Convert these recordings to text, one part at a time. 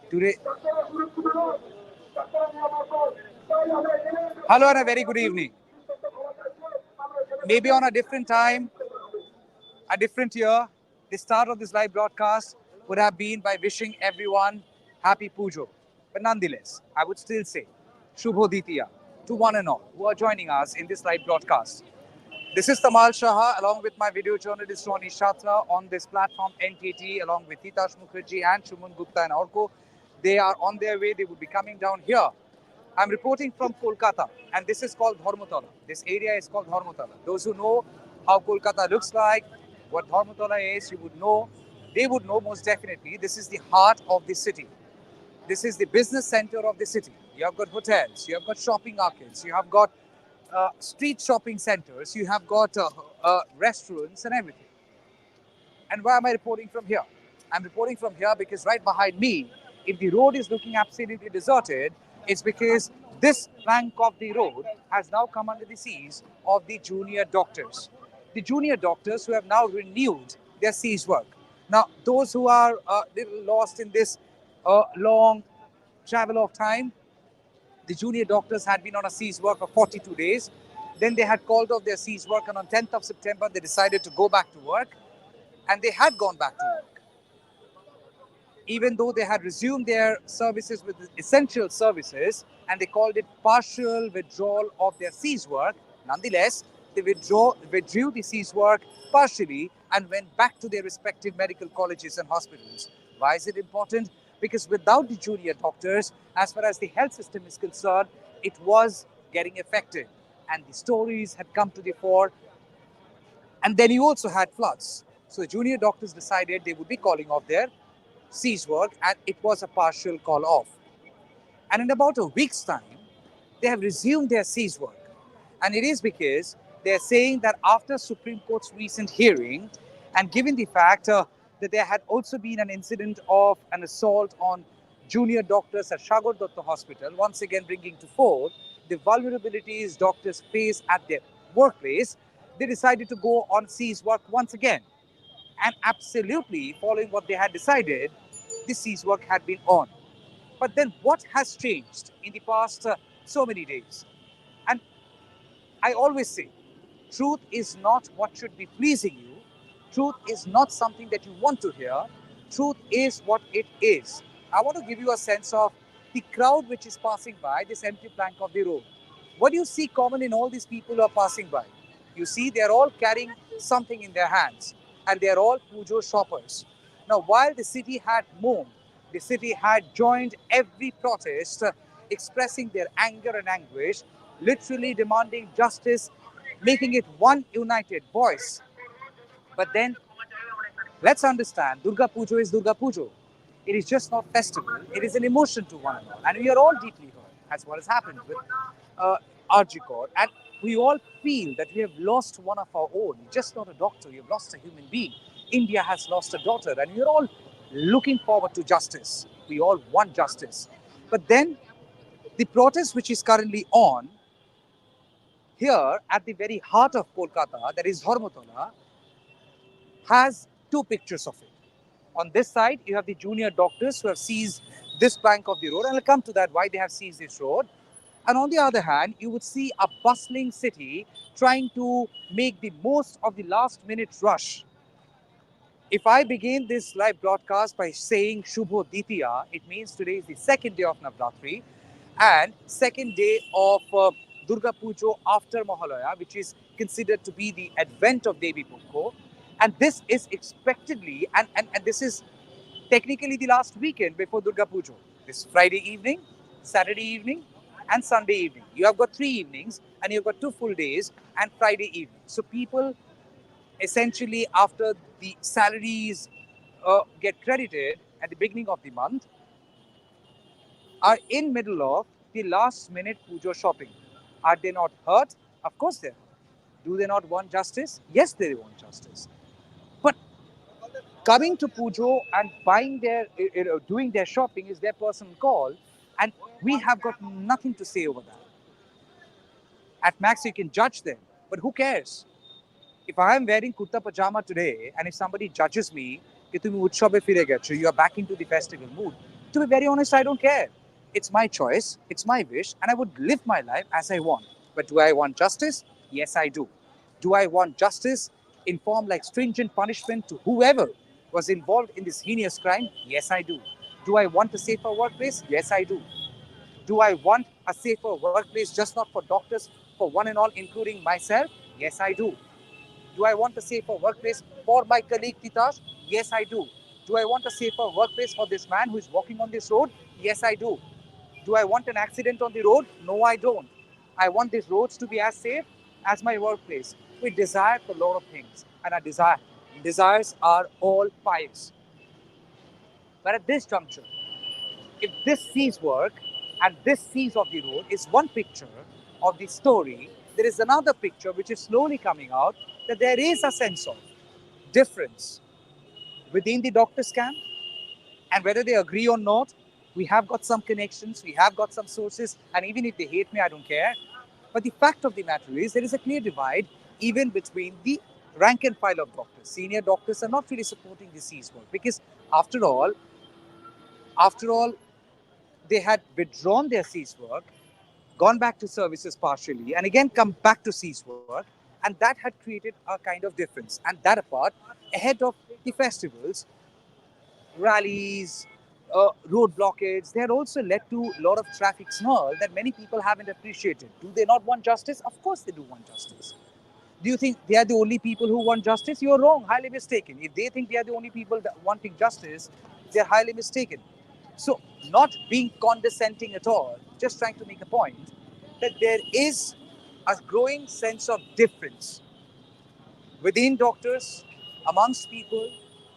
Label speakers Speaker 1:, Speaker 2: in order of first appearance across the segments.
Speaker 1: Today, hello and a very good evening. Maybe on a different time, a different year, the start of this live broadcast would have been by wishing everyone happy Pujo. But nonetheless, I would still say Shubho Ditya to one and all who are joining us in this live broadcast. This is Tamal Saha along with my video journalist Ronnie Shatra on this platform NTT along with Hitash Mukherjee and Shuman Gupta and Orko. They are on their way. They will be coming down here. I'm reporting from Kolkata and this is called Dharmatala. This area is called Dharmatala. Those who know how Kolkata looks like, what Dharmatala is, you would know. They would know most definitely. This is the heart of the city. This is the business center of the city. You have got hotels, you have got shopping arcades, you have got street shopping centers, you have got restaurants and everything. And why am I reporting from here? I'm reporting from here because right behind me, if the road is looking absolutely deserted, it's because this flank of the road has now come under the siege of the junior doctors. The junior doctors who have now renewed their siege work. Now, those who are little lost in this long travel of time, the junior doctors had been on a siege work for 42 days. Then they had called off their siege work, and on 10th of September, they decided to go back to work. And they had gone back to work. Even though they had resumed their services with essential services and they called it partial withdrawal of their siege work, nonetheless, they withdrew the siege work partially and went back to their respective medical colleges and hospitals. Why is it important? Because without the junior doctors, as far as the health system is concerned, it was getting affected. And the stories had come to the fore. And then you also had floods. So the junior doctors decided they would be calling off their siege work, and it was a partial call off. And in about a week's time, they have resumed their siege work. And it is because they're saying that after Supreme Court's recent hearing, and given the fact that there had also been an incident of an assault on junior doctors at Shagor Datta Hospital, once again bringing to fore the vulnerabilities doctors face at their workplace, they decided to go on siege work once again. And absolutely following what they had decided, the siege work had been on. But then what has changed in the past so many days? And I always say, truth is not what should be pleasing you. Truth is not something that you want to hear. Truth is what it is. I want to give you a sense of the crowd which is passing by this empty plank of the road. What do you see common in all these people who are passing by? You see, they are all carrying something in their hands and they are all Pujo shoppers. Now, while the city had moaned, the city had joined every protest, expressing their anger and anguish, literally demanding justice, making it one united voice. But then let's understand Durga Pujo is Durga Pujo. It is just not festival, it is an emotion to one another. And we are all deeply hurt. That's what has happened with Arjikor. And we all feel that we have lost one of our own. Just not a doctor, you have lost a human being. India has lost a daughter, and we are all looking forward to justice. We all want justice. But then the protest which is currently on here at the very heart of Kolkata, that is Dharmatala, has two pictures of it. On this side, you have the junior doctors who have seized this bank of the road, and I'll come to that why they have seized this road. And on the other hand, you would see a bustling city trying to make the most of the last minute rush. If I begin this live broadcast by saying Shubho Ditya, it means today is the second day of Navratri and second day of Durga Pujo after Mahalaya, which is considered to be the advent of Devi Bukko. And this is expectedly, and this is technically the last weekend before Durga Pujo. This Friday evening, Saturday evening, and Sunday evening. You have got 3 evenings and you've got 2 full days and Friday evening. So people essentially after the salaries get credited at the beginning of the month are in middle of the last minute pujo shopping. Are they not hurt? Of course they are. Do they not want justice? Yes, they want justice. But coming to pujo and buying their, doing their shopping is their personal call, and we have got nothing to say over that. At max, you can judge them, but who cares? If I am wearing kurta pajama today and if somebody judges me, कि तुम उत्सवे फिरे गए, you are back into the festival mood. To be very honest, I don't care. It's my choice, it's my wish, and I would live my life as I want. But do I want justice? Yes, I do. Do I want justice in form like stringent punishment to whoever was involved in this heinous crime? Yes, I do. Do I want a safer workplace? Yes, I do. Do I want a safer workplace just not for doctors, for one and all, including myself? Yes, I do. Do I want a safer workplace for my colleague Titash? Yes, I do. Do I want a safer workplace for this man who is walking on this road? Yes, I do. Do I want an accident on the road? No, I don't. I want these roads to be as safe as my workplace. We desire for a lot of things, and our desires are all pious. But at this juncture, if this sees work and this sees of the road is one picture of the story, there is another picture which is slowly coming out that there is a sense of difference within the doctor's camp, and whether they agree or not, we have got some connections, we have got some sources, and even if they hate me, I don't care. But the fact of the matter is, there is a clear divide even between the rank and file of doctors. Senior doctors are not really supporting disease work because, after all, after all, they had withdrawn their cease work, gone back to services partially, and again come back to cease work, and that had created a kind of difference. And that apart, ahead of the festivals, rallies, road blockades, they had also led to a lot of traffic snarl that many people haven't appreciated. Do they not want justice? Of course they do want justice. Do you think they are the only people who want justice? You're wrong, highly mistaken. If they think they are the only people that wanting justice, they're highly mistaken. So, not being condescending at all, just trying to make a point that there is a growing sense of difference within doctors, amongst people,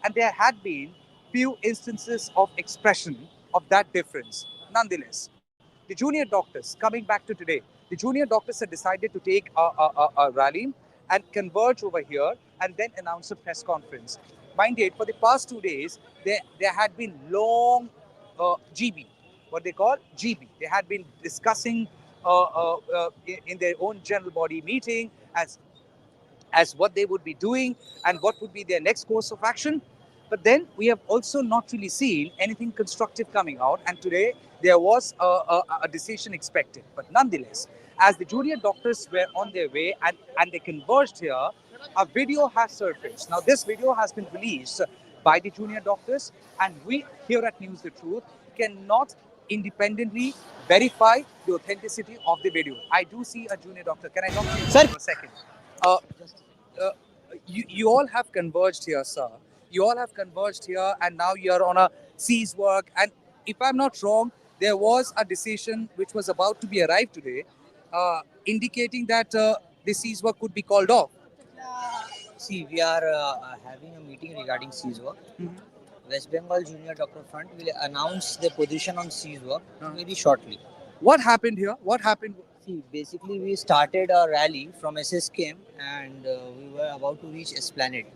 Speaker 1: and there had been few instances of expression of that difference. Nonetheless, the junior doctors, coming back to today, the junior doctors had decided to take a rally and converge over here and then announce a press conference. Mind it, for the past 2 days, there had been long GB, what they call GB. They had been discussing in their own general body meeting as what they would be doing and what would be their next course of action. But then we have also not really seen anything constructive coming out. And today there was a decision expected. But nonetheless, as the junior doctors were on their way and they converged here, a video has surfaced. Now, this video has been released by the junior doctors, and we here at News the Truth cannot independently verify the authenticity of the video. I do see a junior doctor. Can I talk to you
Speaker 2: Sir,
Speaker 1: for a second? Uh, uh, you all have converged here, sir. You all have converged here, and now you're on a seize work. And if I'm not wrong, there was a decision which was about to be arrived today, indicating that the seize work could be called off.
Speaker 2: see, we are having a meeting regarding Seas work. West Bengal Junior Doctor Front will announce the position on Seas work very shortly.
Speaker 1: What happened here? What happened?
Speaker 2: See, basically, we started a rally from SSKM and we were about to reach Esplanade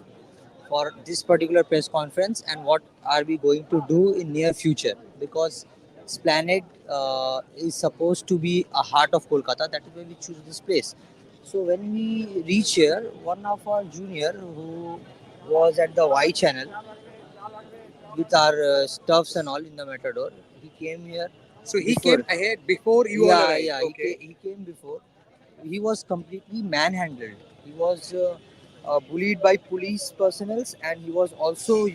Speaker 2: for this particular press conference and what are we going to do in near future, because Esplanade is supposed to be a heart of Kolkata. That is why we choose this place. So when we reach here, one of our junior who was at the Y channel with our stuffs and all in the Matador, he came here
Speaker 1: So he
Speaker 2: before.
Speaker 1: came ahead before you all arrived.
Speaker 2: Yeah,
Speaker 1: Okay.
Speaker 2: he came before. He was completely manhandled. He was bullied by police personnels, and he was also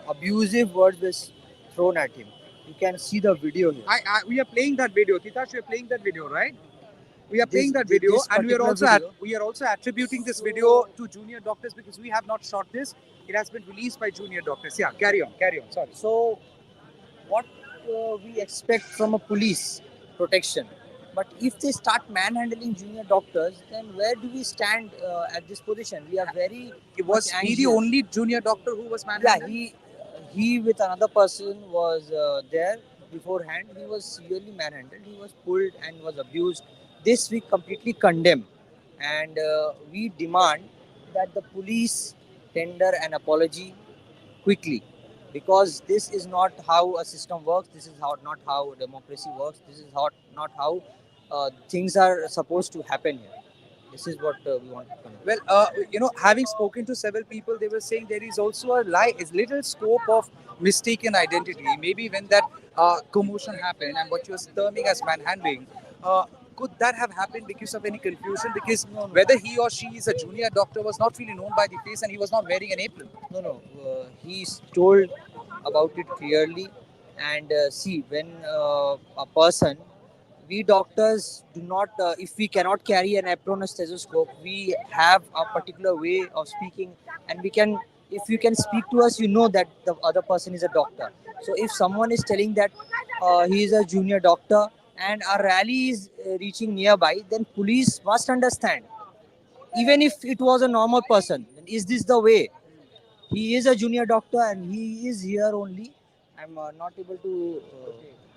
Speaker 2: abusive words was thrown at him. You can see the video here.
Speaker 1: We are playing that video. Titash, we are playing that video, right? We are playing that video,
Speaker 2: This
Speaker 1: and
Speaker 2: particular video.
Speaker 1: we are also attributing this video to junior doctors because we have not shot this. It has been released by junior doctors. Yeah, carry on, carry on. Sorry.
Speaker 2: So what we expect from a police protection. But if they start manhandling junior doctors, then where do we stand at this position? We are very
Speaker 1: Was
Speaker 2: much
Speaker 1: he the
Speaker 2: anxious.
Speaker 1: only junior doctor who was
Speaker 2: Yeah,
Speaker 1: manhandled?
Speaker 2: he with another person was there beforehand. He was severely manhandled. He was pulled and was abused. This we completely condemn, and we demand that the police tender an apology quickly, because this is not how a system works. This is how not how democracy works. This is not how things are supposed to happen here. This is what we want to convey.
Speaker 1: Well, having spoken to several people, they were saying there is also a little scope of mistaken identity. Maybe when that commotion happened and what you're terming as manhandling, uh, could that have happened because of any confusion? Because
Speaker 2: No, no,
Speaker 1: whether he or she is a junior doctor was not really known by the face and he was not wearing an apron.
Speaker 2: no, no. He's told about it clearly, and see when a person, we doctors do not, if we cannot carry an apron or stethoscope, we have a particular way of speaking, and we can, if you can speak to us, you know that the other person is a doctor. So if someone is telling that he is a junior doctor and a rally is reaching nearby, then police must understand. Even if it was a normal person, then is this the way? He is a junior doctor and he is here only. I'm not able to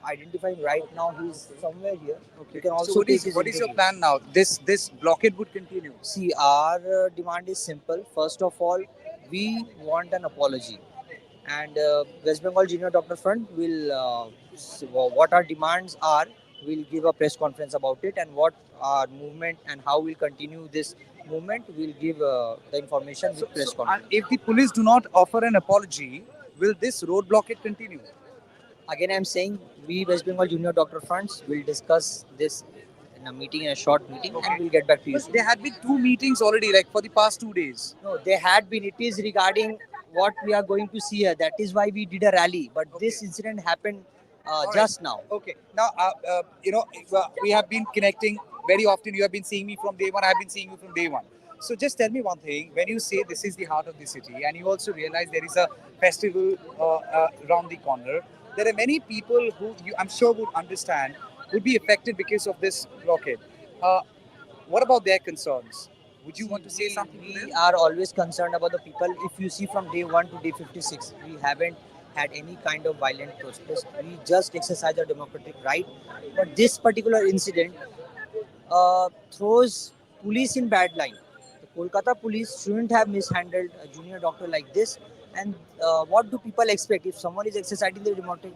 Speaker 2: identify him right now. He's somewhere here. You
Speaker 1: Okay.
Speaker 2: can
Speaker 1: So
Speaker 2: also take his
Speaker 1: what is your
Speaker 2: interview.
Speaker 1: plan now? This blockade would continue.
Speaker 2: See, our demand is simple. First of all, we want an apology, and West Bengal Junior Doctor Front will, what our demands are, we'll give a press conference about it, and what our movement and how we'll continue this movement, we'll give the information with press conference.
Speaker 1: If the police do not offer an apology, will this road blockade continue?
Speaker 2: Again, I'm saying we West Bengal Junior Doctor Fronts will discuss this in a meeting, in a short meeting, and we'll get back to you
Speaker 1: But
Speaker 2: soon.
Speaker 1: there had been two meetings already, like for the past 2 days.
Speaker 2: No, they had been. It is regarding what we are going to see here. That is why we did a rally. But this incident happened
Speaker 1: All right.
Speaker 2: just now.
Speaker 1: Okay. Now, we have been connecting very often. You have been seeing me from day one. I have been seeing you from day one. So just tell me one thing. When you say this is the heart of the city, and you also realize there is a festival around the corner, there are many people who I'm sure would understand would be affected because of this blockade. Uh, what about their concerns? Would you want to say something to them?
Speaker 2: We are always concerned about the people. If you see from day 1 to day 56, we haven't had any kind of violent protest. We just exercise our democratic right. But this particular incident throws police in bad line. The Kolkata police shouldn't have mishandled a junior doctor like this. And what do people expect? If someone is exercising their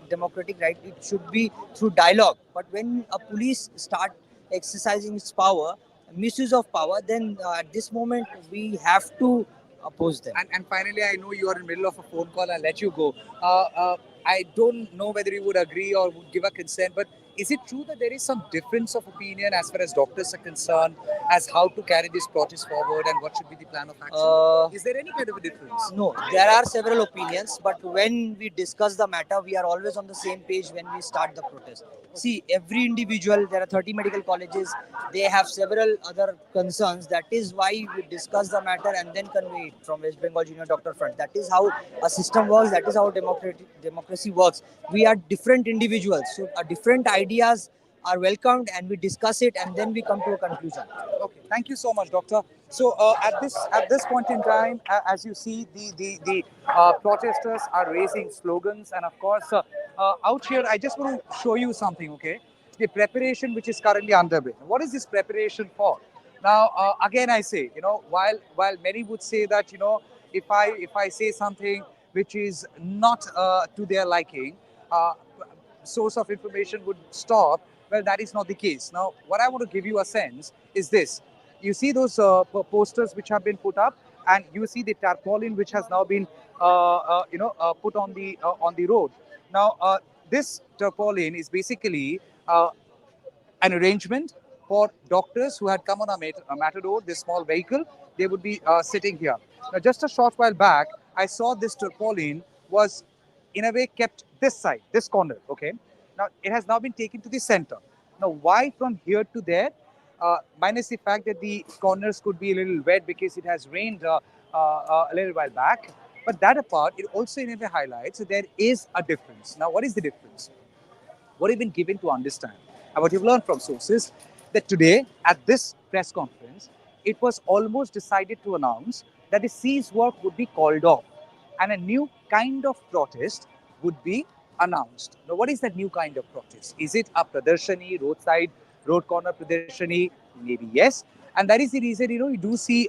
Speaker 2: democratic right, it should be through dialogue. But when a police start exercising its power, misuse of power, then at this moment we have to oppose them.
Speaker 1: And finally, I know you are in the middle of a phone call. I'll let you go. I don't know whether you would agree or would give a consent, but is it true that there is some difference of opinion as far as doctors are concerned as how to carry this protest forward and what should be the plan of action? Is there any kind of a difference?
Speaker 2: No, there are several opinions, but when we discuss the matter, we are always on the same page when we start the protest. See, every individual, there are 30 medical colleges, they have several other concerns. That is why we discuss the matter and then convey it from West Bengal Junior Doctor Front. That is how a system works, that is how democracy works. We are different individuals, so different ideas are welcomed and we discuss it and then we come to a conclusion.
Speaker 1: Okay, thank you so much, Doctor. So at this point in time, as you see, the protesters are raising slogans, and of course, out here, I just want to show you something. Okay, the preparation which is currently underway. What is this preparation for? Now, again, I say, while many would say that if I say something which is not to their liking, uh, source of information would stop. Well, that is not the case. Now, what I want to give you a sense is this. You see those posters which have been put up, and you see the tarpaulin which has now been put on the road. Now, this tarpaulin is basically an arrangement for doctors who had come on a matador, this small vehicle. They would be sitting here. Now, just a short while back, I saw this tarpaulin was, in a way, kept this side, this corner. Okay. Now, it has now been taken to the center. Now, why from here to there? Minus the fact that the corners could be a little wet because it has rained a little while back. But that apart, it also in a way highlights that there is a difference. Now, what is the difference? What you've been given to understand and what you've learned from sources that today at this press conference, it was almost decided to announce that the siege work would be called off and a new kind of protest would be announced. Now, what is that new kind of protest? Is it a pradarshani, roadside, road corner pradarshani? Maybe yes. And that is the reason, you do see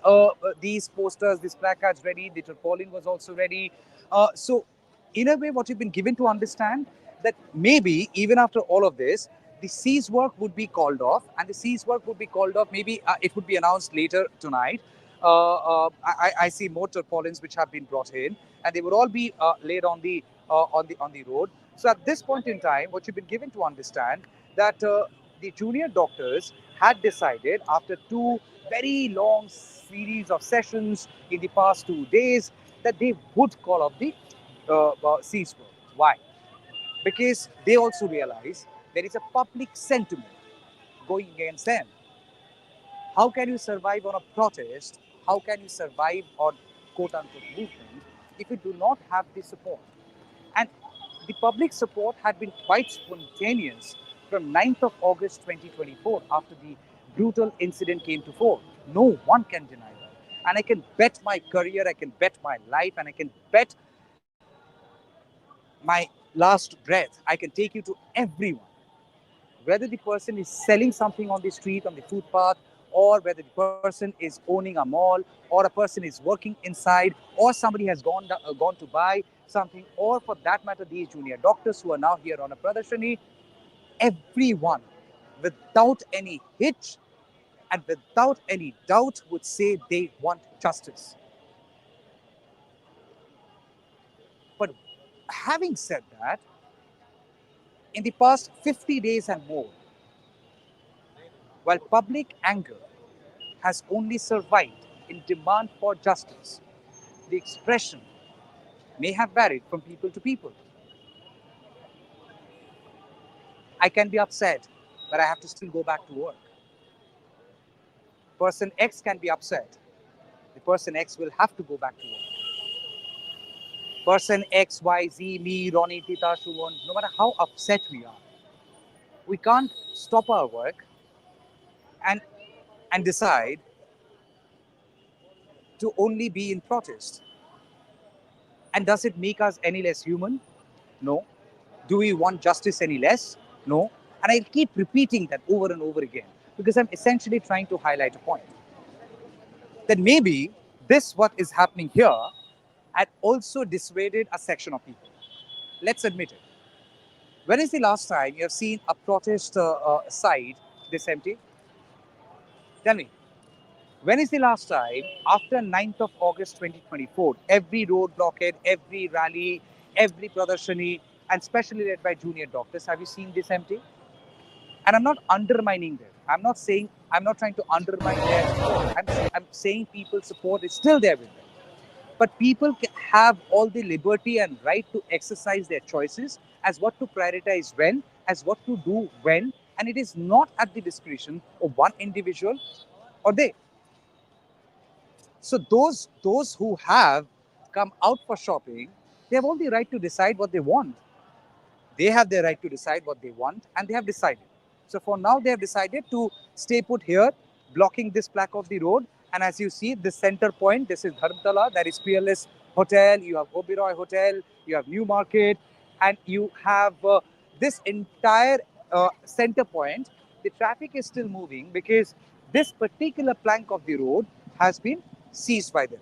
Speaker 1: these posters, these placards ready. The tarpaulin was also ready. So in a way, what you've been given to understand that maybe even after all of this, the cease work would be called off, and the cease work would be called off. Maybe it would be announced later tonight. I see more tarpaulins which have been brought in, and they would all be laid on the road. So at this point in time, what you've been given to understand that the junior doctors had decided after two very long series of sessions in the past 2 days that they would call off the cease work. Why? Because they also realize there is a public sentiment going against them. How can you survive on a protest? How can you survive on quote unquote movement if you do not have the support? And the public support had been quite spontaneous from 9th of August 2024 after the brutal incident came to fore. No one can deny that. And I can bet my career, I can bet my life, and I can bet my last breath. I can take you to everyone, whether the person is selling something on the street, on the footpath, or whether the person is owning a mall, or a person is working inside, or somebody has gone to buy something, or for that matter, these junior doctors who are now here on a Pradarshani, everyone, without any hitch and without any doubt, would say they want justice. But having said that, in the past 50 days and more, while public anger has only survived in demand for justice, the expression may have varied from people to people. I can be upset, but I have to still go back to work. Person X can be upset. The person X will have to go back to work. Person X, Y, Z, me, Ronnie, Tita, Shuvon, no matter how upset we can't stop our work and decide to only be in protest. And does it make us any less human? No. Do we want justice any less? No. And I'll keep repeating that over and over again because I'm essentially trying to highlight a point that maybe this, what is happening here, had also dissuaded a section of people. Let's admit it. When is the last time you have seen a protest site this empty? Tell me. When is the last time, after 9th of August 2024, every road blockade, every rally, every Pradarshani, and specially led by junior doctors, have you seen this empty? And I'm not undermining them. I'm not trying to undermine their support. I'm saying people's support is still there with them. But people have all the liberty and right to exercise their choices as what to prioritize when, as what to do when, and it is not at the discretion of one individual or they. So those who have come out for shopping, they have all the right to decide what they want. They have their right to decide what they want, and they have decided. So for now, they have decided to stay put here, blocking this plaque of the road. And as you see, this center point, this is Dharmatala, that is Peerless Hotel, you have Oberoi Hotel, you have New Market, and you have this entire center point. The traffic is still moving because this particular plank of the road has been seized by them.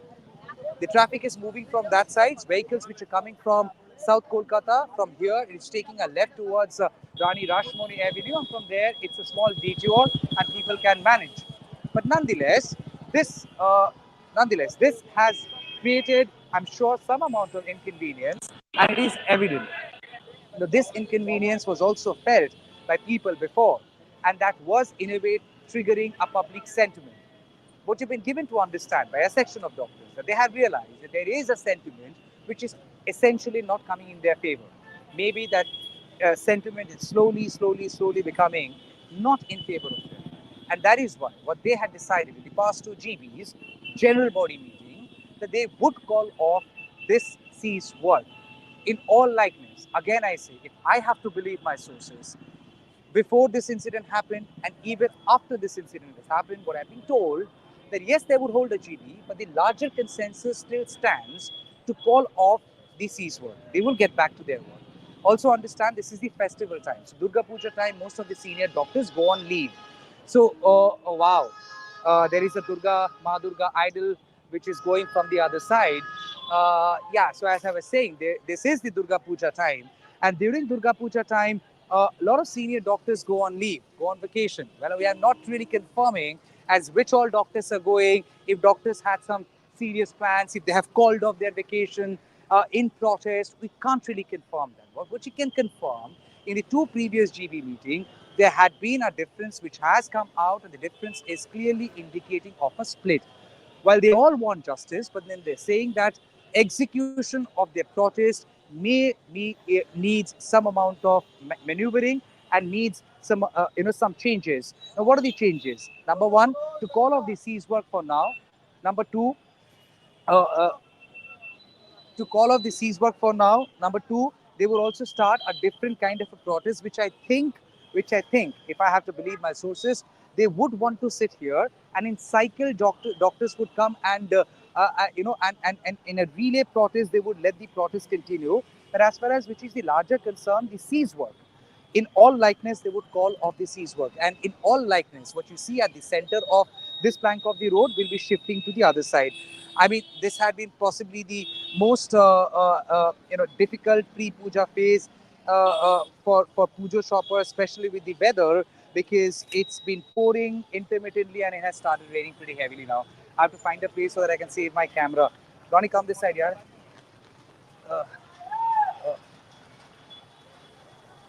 Speaker 1: The traffic is moving from that side. Vehicles which are coming from South Kolkata, from here, it's taking a left towards Rani Rashmoni Avenue, and from there, it's a small detour, and people can manage. But nonetheless, this has created, I'm sure, some amount of inconvenience, and it is evident. This inconvenience was also felt by people before, and that was in a way triggering a public sentiment. What you've been given to understand by a section of doctors that they have realized that there is a sentiment which is essentially not coming in their favor. Maybe that sentiment is slowly becoming not in favor of them. And that is why what they had decided in the past two GBs, general body meeting, that they would call off this cease work. In all likeness, again I say, if I have to believe my sources, before this incident happened and even after this incident has happened, what I've been told that yes, they would hold a GD, but the larger consensus still stands to call off the cease work. They will get back to their work. Also understand this is the festival time. So Durga Puja time, most of the senior doctors go on leave. So, oh, wow, there is a Ma Durga idol which is going from the other side. Yeah, so as I was saying, this is the Durga Puja time. And during Durga Puja time, A lot of senior doctors go on leave, go on vacation. Well, we are not really confirming as which all doctors are going, if doctors had some serious plans, if they have called off their vacation in protest. We can't really confirm that. What you can confirm, in the two previous GB meetings, there had been a difference which has come out, and the difference is clearly indicating of a split. While they all want justice, but then they're saying that execution of their protest needs some amount of maneuvering and needs some changes. Now, what are the changes? Number one, to call off the cease work for now. Number two, uh, uh, to call off the cease work for now. Number two, they will also start a different kind of a protest, which I think, if I have to believe my sources, they would want to sit here and in cycle doctors would come and and in a relay protest they would let the protest continue. But as far as which is the larger concern, the cease work, in all likeness they would call off the cease work, and in all likeness what you see at the center of this plank of the road will be shifting to the other side. I mean, this had been possibly the most difficult pre-puja phase for puja shoppers, especially with the weather, because it's been pouring intermittently and it has started raining pretty heavily now. I have to find a place so that I can save my camera. Ronnie, come this side, yeah. Uh, uh,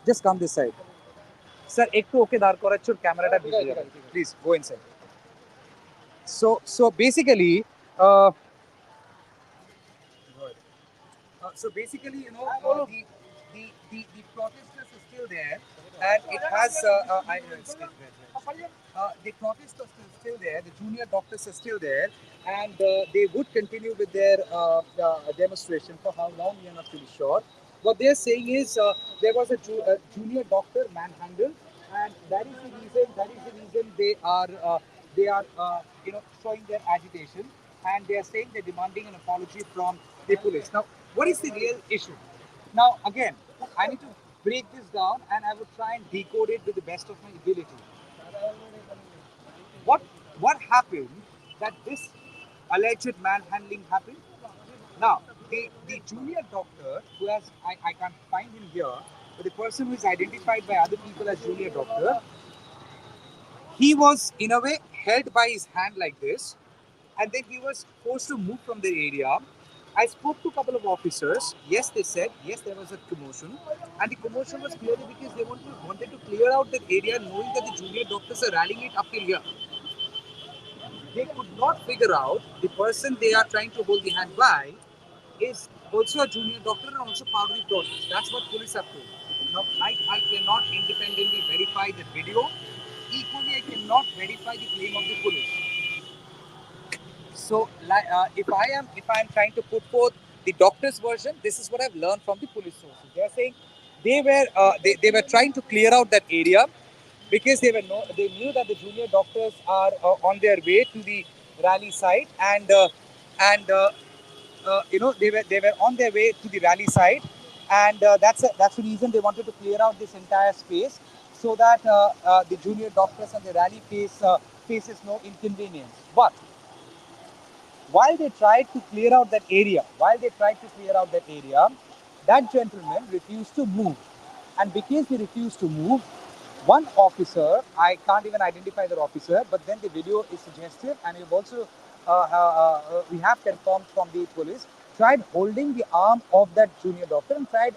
Speaker 1: just come this side. Sir, একটু ওকে দাঁড় করাচ্ছুন ক্যামেরাটা ভিজে যাবে please go inside so basically uh, so basically, the protesters are still there, and it has. The protesters are still there. The junior doctors are still there, and they would continue with their demonstration for how long we are not really sure. What they are saying is there was a junior doctor manhandled, and that is the reason. That is the reason they are showing their agitation, and they are saying they're demanding an apology from the police. Now, what is the real issue? Now, again, I need to break this down, and I will try and decode it with the best of my ability. What what happened that this alleged manhandling happened? Now, the junior doctor who has I can't find him here, but the person who is identified by other people as junior doctor, he was in a way held by his hand like this, and then he was forced to move from the area. I spoke to a couple of officers. Yes, they said yes, there was a commotion, and the commotion was clearly because they wanted to clear out that area, knowing that the junior doctors are rallying it up till here. They could not figure out the person they are trying to hold the hand by is also a junior doctor and also part of the process. That's what police have told. Now, I cannot independently verify the video. Equally, I cannot verify the claim of the police. So, if I am trying to put forth the doctor's version, this is what I've learned from the police sources. They are saying they were trying to clear out that area because they knew that the junior doctors are on their way to the rally site, and they were on their way to the rally site, and that's the reason they wanted to clear out this entire space so that the junior doctors and the rally faces no inconvenience. But while they tried to clear out that area, that gentleman refused to move. And because he refused to move, one officer, I can't even identify the officer, but then the video is suggestive, and we have confirmed from the police, tried holding the arm of that junior doctor and tried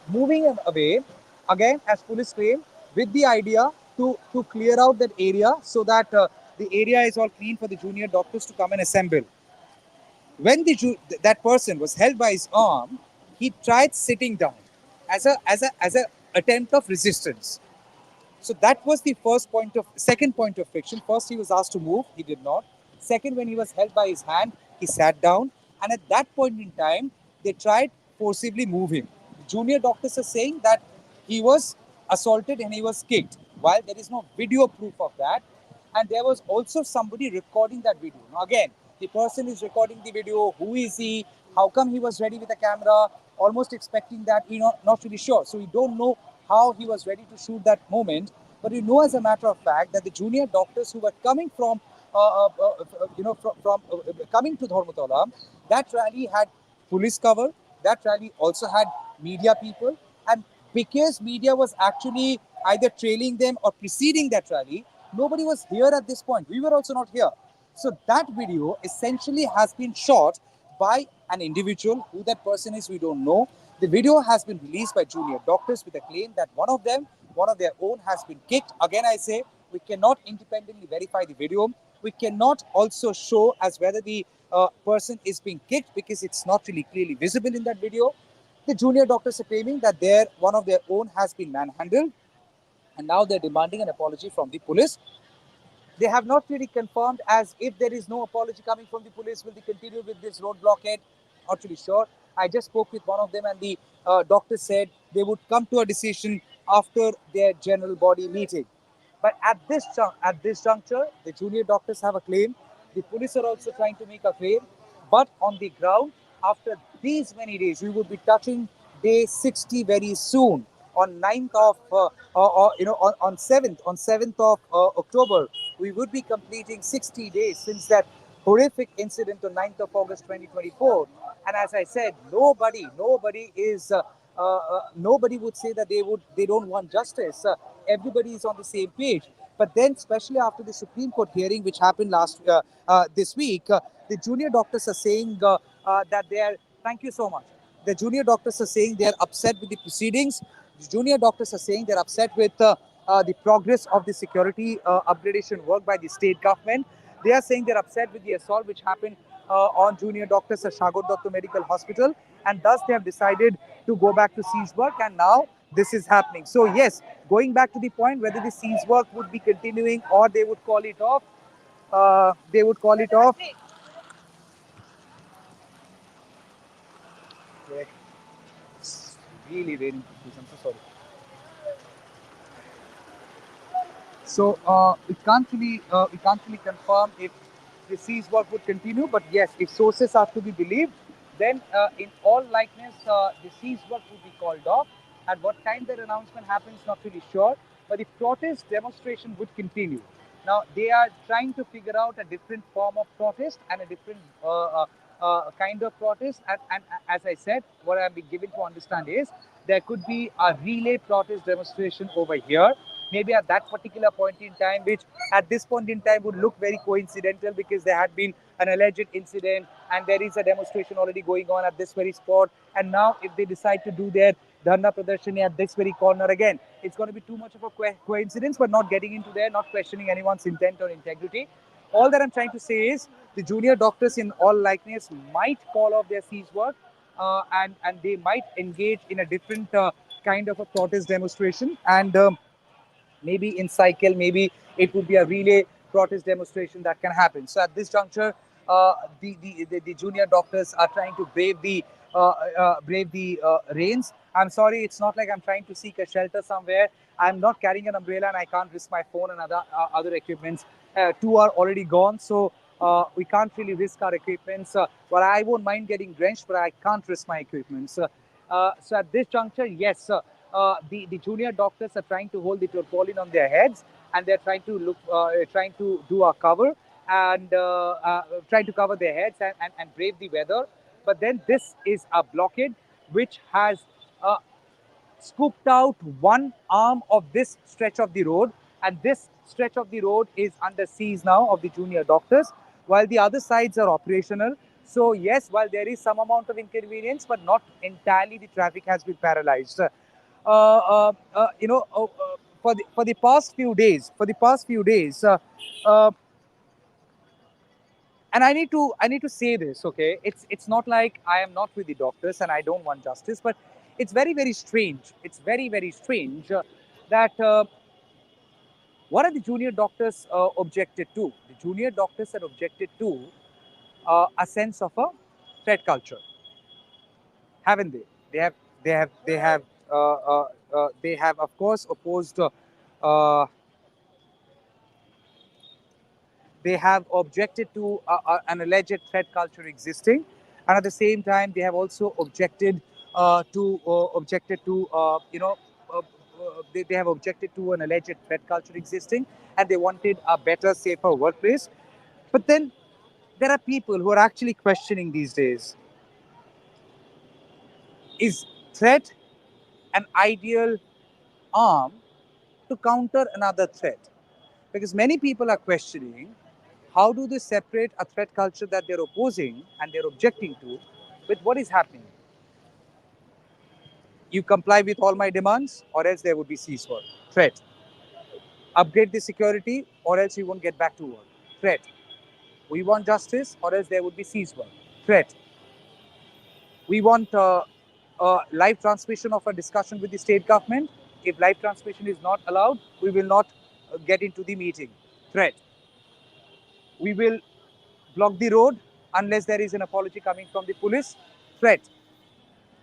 Speaker 1: moving him away, again, as police claim, with the idea to clear out that area so that the area is all clean for the junior doctors to come and assemble. When that person was held by his arm, he tried sitting down as a attempt of resistance. So that was the second point of friction. First, he was asked to move, he did not. Second, when he was held by his hand, he sat down, and at that point in time, they tried forcibly move him. The junior doctors are saying that he was assaulted and he was kicked, while there is no video proof of that. And there was also somebody recording that video. Now, again, the person is recording the video. Who is he? How come he was ready with a camera? Almost expecting that, not really sure. So we don't know how he was ready to shoot that moment. But we know, as a matter of fact, that the junior doctors who were coming from, coming to Dharmatala, that rally had police cover. That rally also had media people, and because media was actually either trailing them or preceding that rally. Nobody was here at this point. We were also not here. So that video essentially has been shot by an individual. Who that person is, we don't know. The video has been released by junior doctors with a claim that one of them, one of their own, has been kicked. Again, I say we cannot independently verify the video. We cannot also show as whether the person is being kicked because it's not really clearly visible in that video. The junior doctors are claiming that one of their own has been manhandled, and now they're demanding an apology from the police. They have not really confirmed as if there is no apology coming from the police. Will they continue with this road blockade? Not really sure. I just spoke with one of them, and the doctor said they would come to a decision after their general body meeting. But at this juncture, the junior doctors have a claim. The police are also trying to make a claim. But on the ground, after these many days, we would be touching day 60 very soon on 9th of on 7th of October. We would be completing 60 days since that horrific incident on 9th of August 2024. And as I said, nobody would say that they don't want justice. Everybody is on the same page. But then, especially after the Supreme Court hearing, which happened this week, the junior doctors are saying that they are. Thank you so much. The junior doctors are saying they are upset with the proceedings. The junior doctors are saying they're upset with the progress of the security upgradation work by the state government. They are saying they're upset with the assault which happened on junior doctors at Shagor Datto Medical Hospital, and thus they have decided to go back to siege work, and now this is happening. So yes, going back to the point whether the siege work would be continuing or they would call it off, they would call it off. It's really raining. I'm so sorry. So we can't really confirm if the siege work would continue. But yes, if sources are to be believed, then in all likeness, the siege work would be called off. At what time that announcement happens, not really sure. But the protest demonstration would continue. Now they are trying to figure out a different form of protest and a different kind of protest. And as I said, what I've been given to understand is there could be a relay protest demonstration over here, maybe at that particular point in time, which at this point in time would look very coincidental because there had been an alleged incident and there is a demonstration already going on at this very spot. And now, if they decide to do their Dharna Pradarshani at this very corner again, it's going to be too much of a coincidence, but not getting into there, not questioning anyone's intent or integrity. All that I'm trying to say is the junior doctors, in all likeness, might call off their siege work, and they might engage in a different kind of a protest demonstration. And maybe in cycle, maybe it would be a relay protest demonstration that can happen. So at this juncture, the junior doctors are trying to brave the rains. I'm sorry, it's not like I'm trying to seek a shelter somewhere. I'm not carrying an umbrella and I can't risk my phone and other equipments. Two are already gone, so we can't really risk our equipments. But I won't mind getting drenched, but I can't risk my equipments. So at this juncture, yes, the junior doctors are trying to hold the tarpaulin on their heads, and they're trying to do a cover and trying to cover their heads and brave the weather. But then this is a blockade which has uh, scooped out one arm of this stretch of the road, and this stretch of the road is under siege now of the junior doctors, while the other sides are operational. So yes, while there is some amount of inconvenience, but not entirely, the traffic has been paralyzed. For the past few days, and I need to say this, okay? It's not like I am not with the doctors and I don't want justice, but it's very strange. It's very strange that what are the junior doctors objected to? The junior doctors are objected to a sense of a threat culture, haven't they? They have they have of course opposed. They have objected to an alleged threat culture existing, and at the same time, they have also objected to they have objected to an alleged threat culture existing, and they wanted a better, safer workplace. But then there are people who are actually questioning these days: is threat an ideal arm to counter another threat? Because many people are questioning how do they separate a threat culture that they're opposing and they're objecting to with what is happening. You comply with all my demands, or else there would be ceasefire. Threat. Upgrade the security, or else you won't get back to work. Threat. We want justice, or else there would be ceasefire. Threat. We want live transmission of a discussion with the state government. If live transmission is not allowed, we will not get into the meeting. Threat. We will block the road unless there is an apology coming from the police. Threat.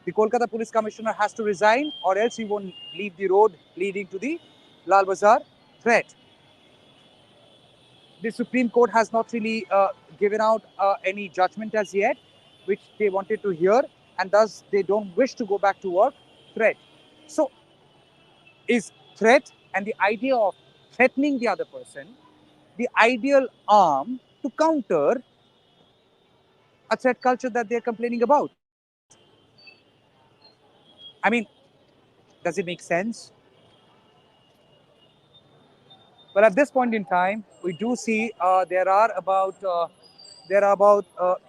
Speaker 1: The Kolkata Police Commissioner has to resign, or else he won't leave the road leading to the Lal Bazaar. Threat. The Supreme Court has not really given out any judgment as yet, which they wanted to hear, and thus they don't wish to go back to work. Threat. So, is threat and the idea of threatening the other person the ideal arm to counter a threat culture that they're complaining about? I mean, does it make sense? But at this point in time, we do see there are about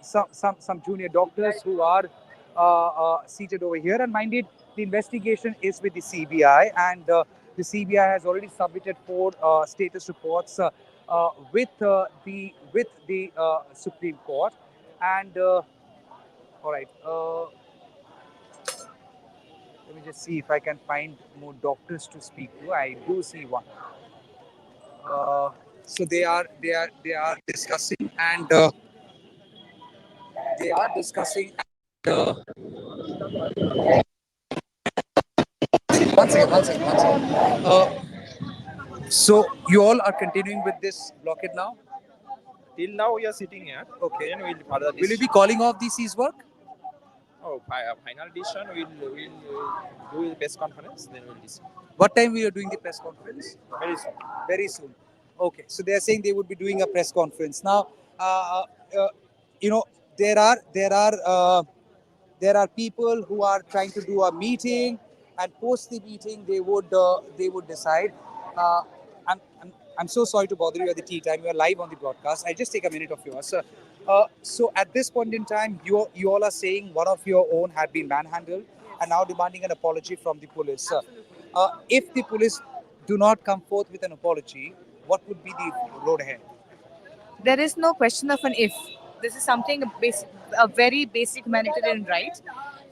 Speaker 1: some junior doctors who are seated over here. And minded, the investigation is with the CBI, and the CBI has already submitted four status reports with the Supreme Court. And all right, let me just see if I can find more doctors to speak to. I do see one. Uh, so they are discussing and they are discussing. Uh, one second. So you all are continuing with this blockade now?
Speaker 3: Till now, we are sitting here.
Speaker 1: Okay.
Speaker 3: Then we'll further
Speaker 1: Will you
Speaker 3: this.
Speaker 1: be calling off the cease work?
Speaker 3: Oh, final decision. We'll do the press conference. Then we'll decide.
Speaker 1: What time we are doing the press conference?
Speaker 3: Very soon.
Speaker 1: Very soon. Okay. So they are saying they would be doing a press conference now. Uh, uh, you know, there are people who are trying to do a meeting, and post the meeting they would decide. Uh, I'm, I'm, I'm so sorry to bother you at the tea time. You are live on the broadcast. I just take a minute of yours. So at this point in time, you all are saying one of your own had been manhandled and now demanding an apology from the police. If the police do not come forth with an apology, what would be the road ahead?
Speaker 4: There is no question of an if. This is something a very basic humanitarian right.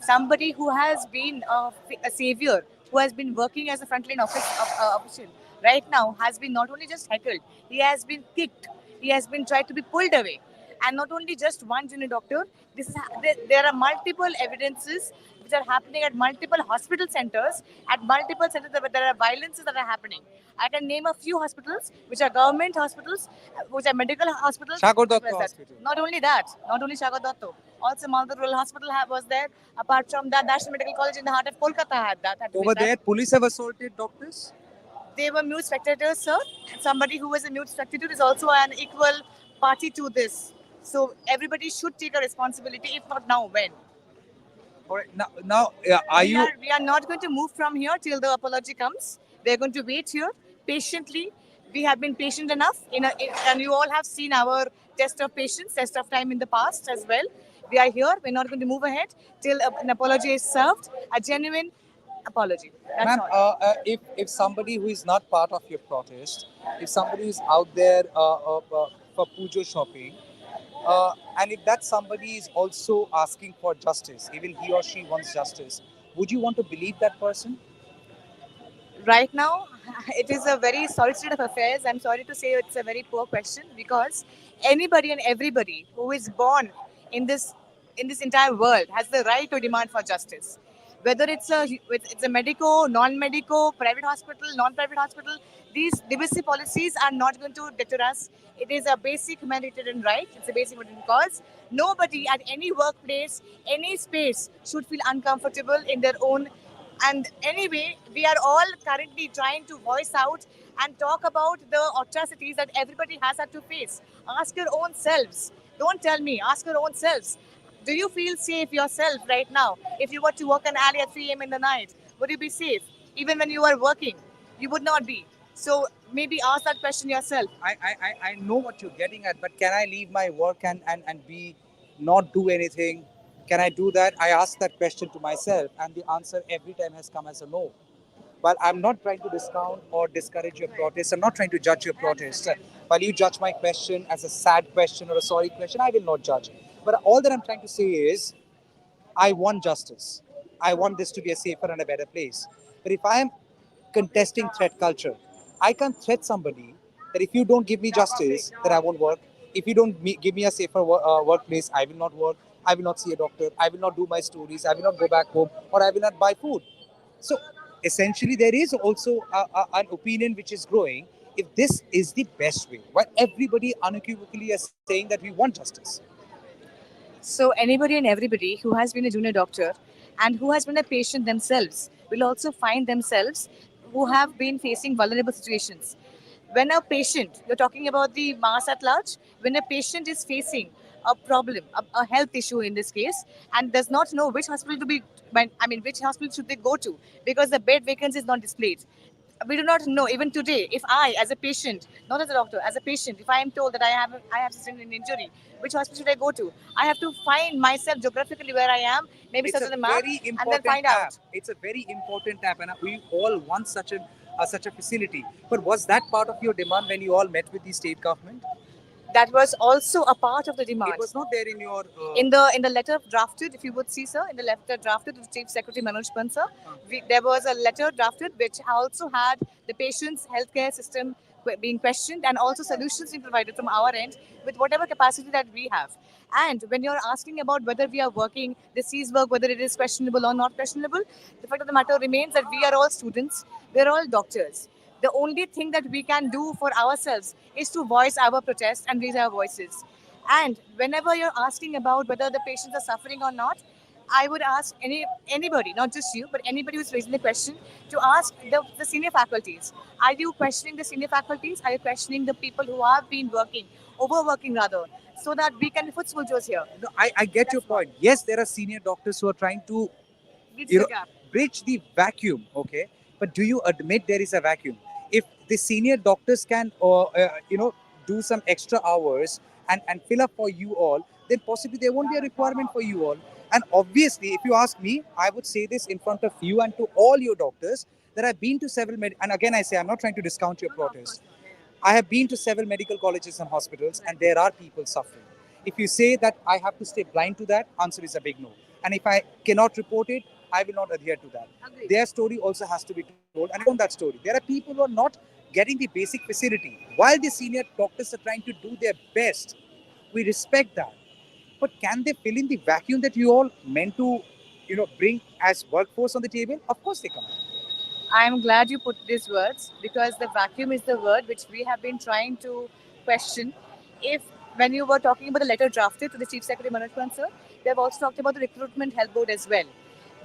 Speaker 4: Somebody who has been a savior, who has been working as a frontline official, right now has been not only just heckled, he has been kicked, he has been tried to be pulled away, and not only just one junior doctor. There are multiple evidences which are happening at multiple hospital centers. At multiple centers, there are violences that are happening. I can name a few hospitals which are government hospitals, which are medical hospitals.
Speaker 1: Shagor
Speaker 4: as
Speaker 1: Datta
Speaker 4: well as that.
Speaker 1: Hospital.
Speaker 4: Not only that, not only Shagor Datto, also Malda Rural Hospital was there. Apart from that, National Medical College in the heart of Kolkata had that. Had
Speaker 1: Over
Speaker 4: with that.
Speaker 1: there, police have assaulted doctors.
Speaker 4: They were mute spectators, sir. Somebody who was a mute spectator is also an equal party to this. So everybody should take a responsibility. If not now, when?
Speaker 1: All right. Now, are you?
Speaker 4: We are not going to move from here till the apology comes. We are going to wait here patiently. We have been patient enough, and you all have seen our test of patience, test of time in the past as well. We are here. We're not going to move ahead till an apology is served, a genuine apology. That's
Speaker 1: Ma'am,
Speaker 4: all.
Speaker 1: if somebody who is not part of your protest, if somebody is out there for pujo shopping, and if that somebody is also asking for justice, even he or she wants justice, would you want to believe that person?
Speaker 4: Right now, it is a very sorry state of affairs. I'm sorry to say it's a very poor question, because anybody and everybody who is born in this entire world has the right to demand for justice. Whether it's a medico, non-medico, private hospital, non-private hospital, these divisive policies are not going to deter us. It is a basic humanitarian right. It's a basic humanitarian cause. Nobody at any workplace, any space should feel uncomfortable in their own. And anyway, we are all currently trying to voice out and talk about the atrocities that everybody has had to face. Ask your own selves. Don't tell me. Ask your own selves. Do you feel safe yourself right now if you were to walk an alley at 3 a.m. in the night? Would you be safe? Even when you are working, you would not be. So maybe ask that question yourself.
Speaker 1: I know what you're getting at, but can I leave my work and be not do anything? Can I do that? I ask that question to myself, and the answer every time has come as a no. But I'm not trying to discount or discourage your protest. I'm not trying to judge your protest. While you judge my question as a sad question or a sorry question, I will not judge. But all that I'm trying to say is, I want justice. I want this to be a safer and a better place. But if I am contesting threat culture, I can't threat somebody that if you don't give me justice, that I won't work. If you don't give me a safer workplace, I will not work. I will not see a doctor. I will not do my stories. I will not go back home, or I will not buy food. So essentially, there is also an opinion which is growing. If this is the best way, while everybody unequivocally is saying that we want justice.
Speaker 4: So anybody and everybody who has been a junior doctor and who has been a patient themselves will also find themselves who have been facing vulnerable situations. When a patient, you're talking about the mass at large, when a patient is facing a problem, a health issue in this case, and does not know which hospital to be, I mean, which hospital should they go to because the bed vacancy is not displayed. We do not know even today if I, as a patient, not as a doctor, as a patient, if I am told that I have sustained an injury, which hospital should I go to? I have to find myself geographically where I am, maybe
Speaker 1: It's
Speaker 4: search
Speaker 1: a
Speaker 4: on the map,
Speaker 1: very
Speaker 4: and then
Speaker 1: important
Speaker 4: find
Speaker 1: app.
Speaker 4: out.
Speaker 1: It's a very important app, and we all want such a facility. But was that part of your demand when you all met with the state government?
Speaker 4: That was also a part of the
Speaker 1: It
Speaker 4: demand.
Speaker 1: was not there in your.
Speaker 4: In the letter drafted, if you would see, sir, in the letter drafted to the Chief Secretary Manoj Pansar, there was a letter drafted which also had the patient's healthcare system being questioned and also solutions being provided from our end with whatever capacity that we have. And when you're asking about whether we are working the C's work, whether it is questionable or not questionable, the fact of the matter remains that we are all students, we are all doctors. The only thing that we can do for ourselves is to voice our protest and raise our voices. And whenever you're asking about whether the patients are suffering or not, I would ask anybody, not just you, but anybody who's raising the question, to ask the senior faculties. Are you questioning the senior faculties? Are you questioning the people who have been working, overworking rather, so that we can be foot soldiers here?
Speaker 1: No, I get your point. Yes, there are senior doctors who are trying to
Speaker 4: Bridge
Speaker 1: you
Speaker 4: the
Speaker 1: know
Speaker 4: gap.
Speaker 1: bridge the vacuum. Okay, but do you admit there is a vacuum? If the senior doctors can do some extra hours and fill up for you all, then possibly there won't be a requirement for you all. And obviously, if you ask me, I would say this in front of you and to all your doctors, that I've been to several and again I say, I'm not trying to discount your protest. I have been to several medical colleges and hospitals, and there are people suffering. If you say that I have to stay blind to that, answer is a big no. And if I cannot report it, I will not adhere to that.
Speaker 4: Agreed.
Speaker 1: Their story also has to be told, and I own that story. There are people who are not getting the basic facility. While the senior doctors are trying to do their best, we respect that. But can they fill in the vacuum that you all meant to, bring as workforce on the table? Of course they can't.
Speaker 4: I am glad you put these words because the vacuum is the word which we have been trying to question. If when you were talking about the letter drafted to the Chief Secretary Manoj Pansar, they have also talked about the recruitment health board as well,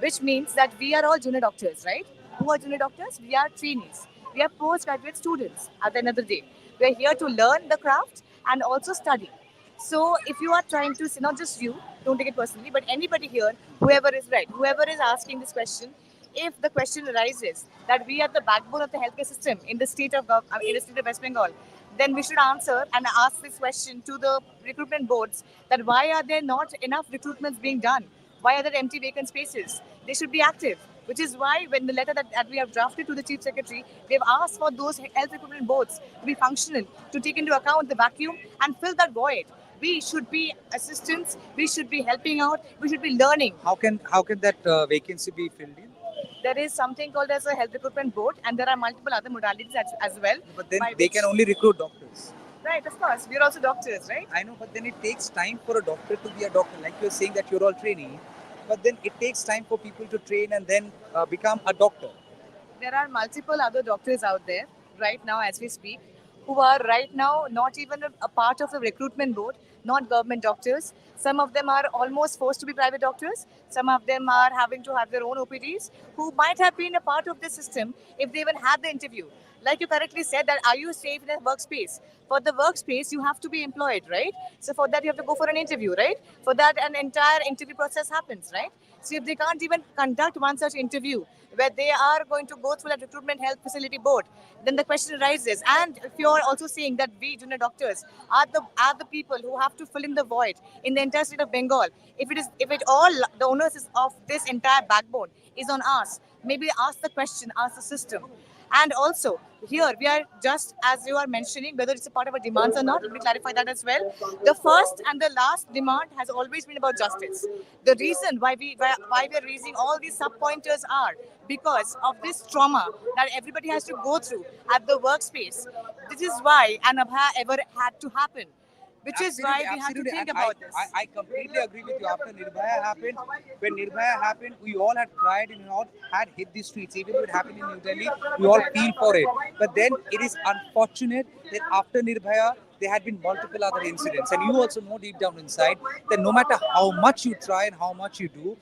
Speaker 4: which means that we are all junior doctors, right? Who are junior doctors? We are trainees. We are postgraduate students at the end of the day. We are here to learn the craft and also study. So if you are trying to say, not just you, don't take it personally, but anybody here, whoever is right, whoever is asking this question, if the question arises that we are the backbone of the healthcare system in the state of in the state of West Bengal, then we should answer and ask this question to the recruitment boards that why are there not enough recruitments being done? Why are there empty vacant spaces? They should be active. Which is why when the letter that we have drafted to the Chief Secretary, we have asked for those health recruitment boards to be functional, to take into account the vacuum and fill that void. We should be assistants, we should be helping out, we should be learning.
Speaker 1: How can that vacancy be filled in?
Speaker 4: There is something called as a health recruitment board, and there are multiple other modalities as well.
Speaker 1: But then
Speaker 4: By
Speaker 1: they
Speaker 4: which,
Speaker 1: can only recruit doctors.
Speaker 4: right, of course, we are also doctors, right?
Speaker 1: I know, but then it takes time for a doctor to be a doctor. Like you're saying that you're all trainee, but then it takes time for people to train and then become a doctor.
Speaker 4: There are multiple other doctors out there right now as we speak who are right now not even a part of the recruitment board, not government doctors. Some of them are almost forced to be private doctors. Some of them are having to have their own OPDs who might have been a part of the system if they even had the interview. Like you correctly said, that are you safe in a workspace? For the workspace, you have to be employed, right? So for that, you have to go for an interview, right? For that, an entire interview process happens, right? So if they can't even conduct one such interview where they are going to go through that recruitment health facility board, then the question arises. And if you're also saying that we junior doctors are the people who have to fill in the void in the entire state of Bengal, if it all the onus is of this entire backbone is on us, maybe ask the question, ask the system. And also, here we are just as you are mentioning, whether it's a part of our demands or not, let me clarify that as well. The first and the last demand has always been about justice. The reason why we are raising all these sub pointers are because of this trauma that everybody has to go through at the workspace. This is why Anabha ever had to happen, which is why we have to
Speaker 1: Absolutely.
Speaker 4: think
Speaker 1: And
Speaker 4: about this.
Speaker 1: I completely agree with you. After Nirbhaya happened, when Nirbhaya happened, we all had cried and all had hit the streets. Even if it happened in New Delhi, we all feel for it. But then it is unfortunate that after Nirbhaya, there had been multiple other incidents. And you also know deep down inside that no matter how much you try and how much you do,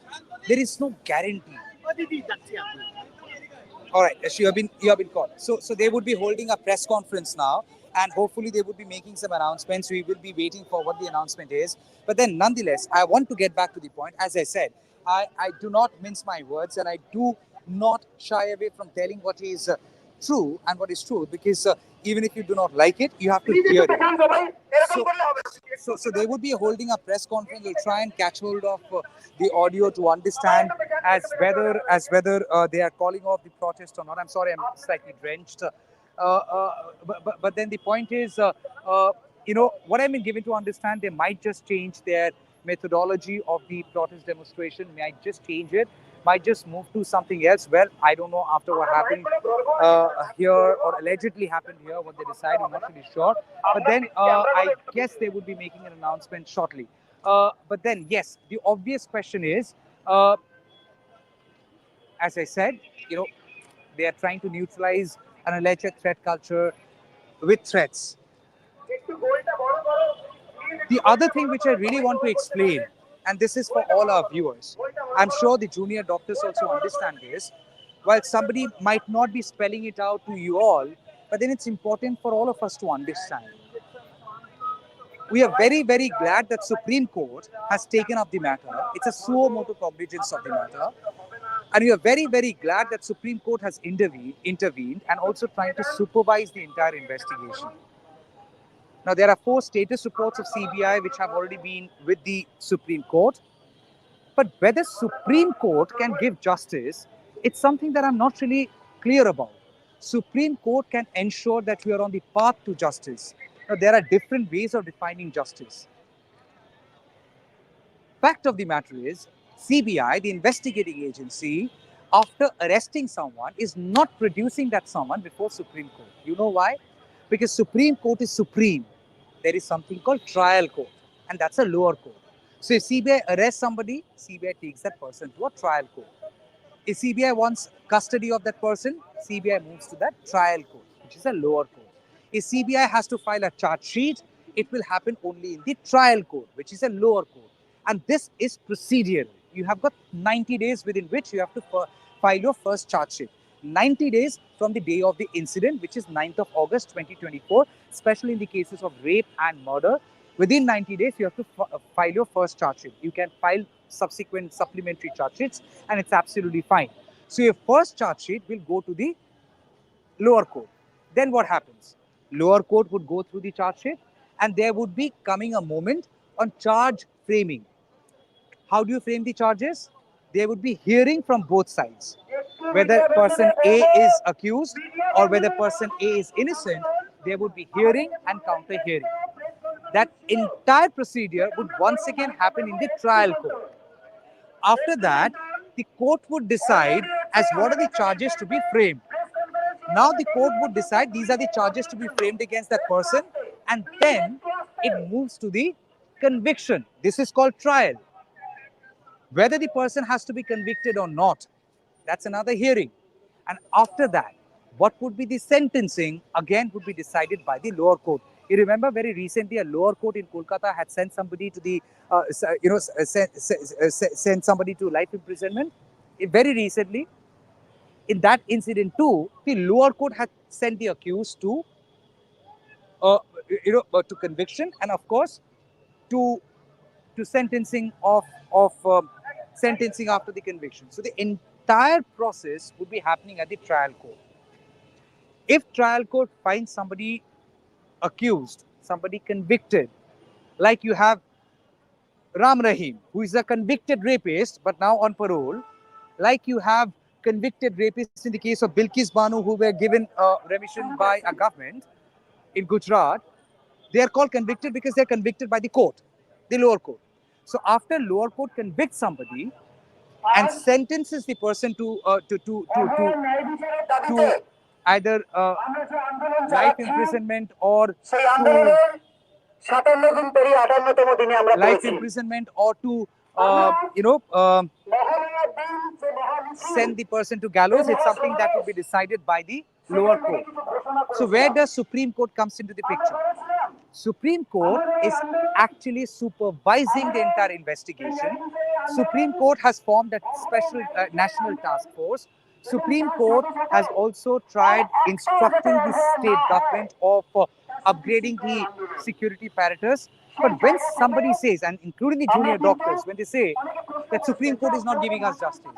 Speaker 1: there is no guarantee. All right, so you have been called. So they would be holding a press conference now, and hopefully they would be making some announcements. We will be waiting for what the announcement is. But then, nonetheless, I want to get back to the point. As I said, I do not mince my words, and I do not shy away from telling what is true and what is true, because even if you do not like it, you have to hear it. So, so they would be holding a press conference. They'll try and catch hold of the audio to understand as whether they are calling off the protest or not. I'm sorry, I'm slightly drenched. But then the point is, what I've been given to understand, they might just change their methodology of the protest demonstration. Might just change it. Might just move to something else. Well, I don't know after what happened here or allegedly happened here, what they decide. I'm not really sure. But then I guess they would be making an announcement shortly. But then, yes, the obvious question is, uh, as I said, you know, they are trying to neutralize an alleged threat culture with threats. The other thing which I really want to explain, and this is for all our viewers, I'm sure the junior doctors also understand this. While somebody might not be spelling it out to you all, but then it's important for all of us to understand. We are very, very glad that Supreme Court has taken up the matter. It's a suo motu cognizance of the matter. And we are very, very glad that Supreme Court has intervened and also trying to supervise the entire investigation. Now, there are 4 status reports of CBI which have already been with the Supreme Court. But whether Supreme Court can give justice, it's something that I'm not really clear about. Supreme Court can ensure that we are on the path to justice. Now, there are different ways of defining justice. Fact of the matter is, CBI, the investigating agency, after arresting someone, is not producing that someone before Supreme Court. You know why? Because Supreme Court is supreme. There is something called trial court, and that's a lower court. So if CBI arrests somebody, CBI takes that person to a trial court. If CBI wants custody of that person, CBI moves to that trial court, which is a lower court. If CBI has to file a charge sheet, it will happen only in the trial court, which is a lower court. And this is procedural. You have got 90 days within which you have to file your first charge sheet. 90 days from the day of the incident, which is 9th of August 2024, especially in the cases of rape and murder. Within 90 days, you have to file your first charge sheet. You can file subsequent supplementary charge sheets, and it's absolutely fine. So your first charge sheet will go to the lower court. Then what happens? Lower court would go through the charge sheet, and there would be coming a moment on charge framing. How do you frame the charges? There would be hearing from both sides. Whether person A is accused or whether person A is innocent, there would be hearing and counter hearing. That entire procedure would once again happen in the trial court. After that, the court would decide as what are the charges to be framed. Now the court would decide these are the charges to be framed against that person, and then it moves to the conviction. This is called trial. Whether the person has to be convicted or not, that's another hearing. And after that, what would be the sentencing again would be decided by the lower court. You remember very recently a lower court in Kolkata had sent somebody to the, sent somebody to life imprisonment. Very recently, in that incident too, the lower court had sent the accused uh, to conviction, and of course to sentencing of sentencing after the conviction. So the entire process would be happening at the trial court. If trial court finds somebody accused, somebody convicted, like you have Ram Rahim, who is a convicted rapist but now on parole, like you have convicted rapists in the case of Bilkis Banu, who were given remission by a government in Gujarat. They are called convicted because they are convicted by the court, the lower court. So after lower court convicts somebody and sentences the person to either life imprisonment or to life imprisonment or to send the person to gallows, it's something that will be decided by the lower court. So where does Supreme Court comes into the picture? Supreme Court is actually supervising the entire investigation. Supreme Court has formed a special national task force. Supreme Court has also tried instructing the state government of upgrading the security apparatus. But when somebody says, and including the junior doctors, when they say that Supreme Court is not giving us justice,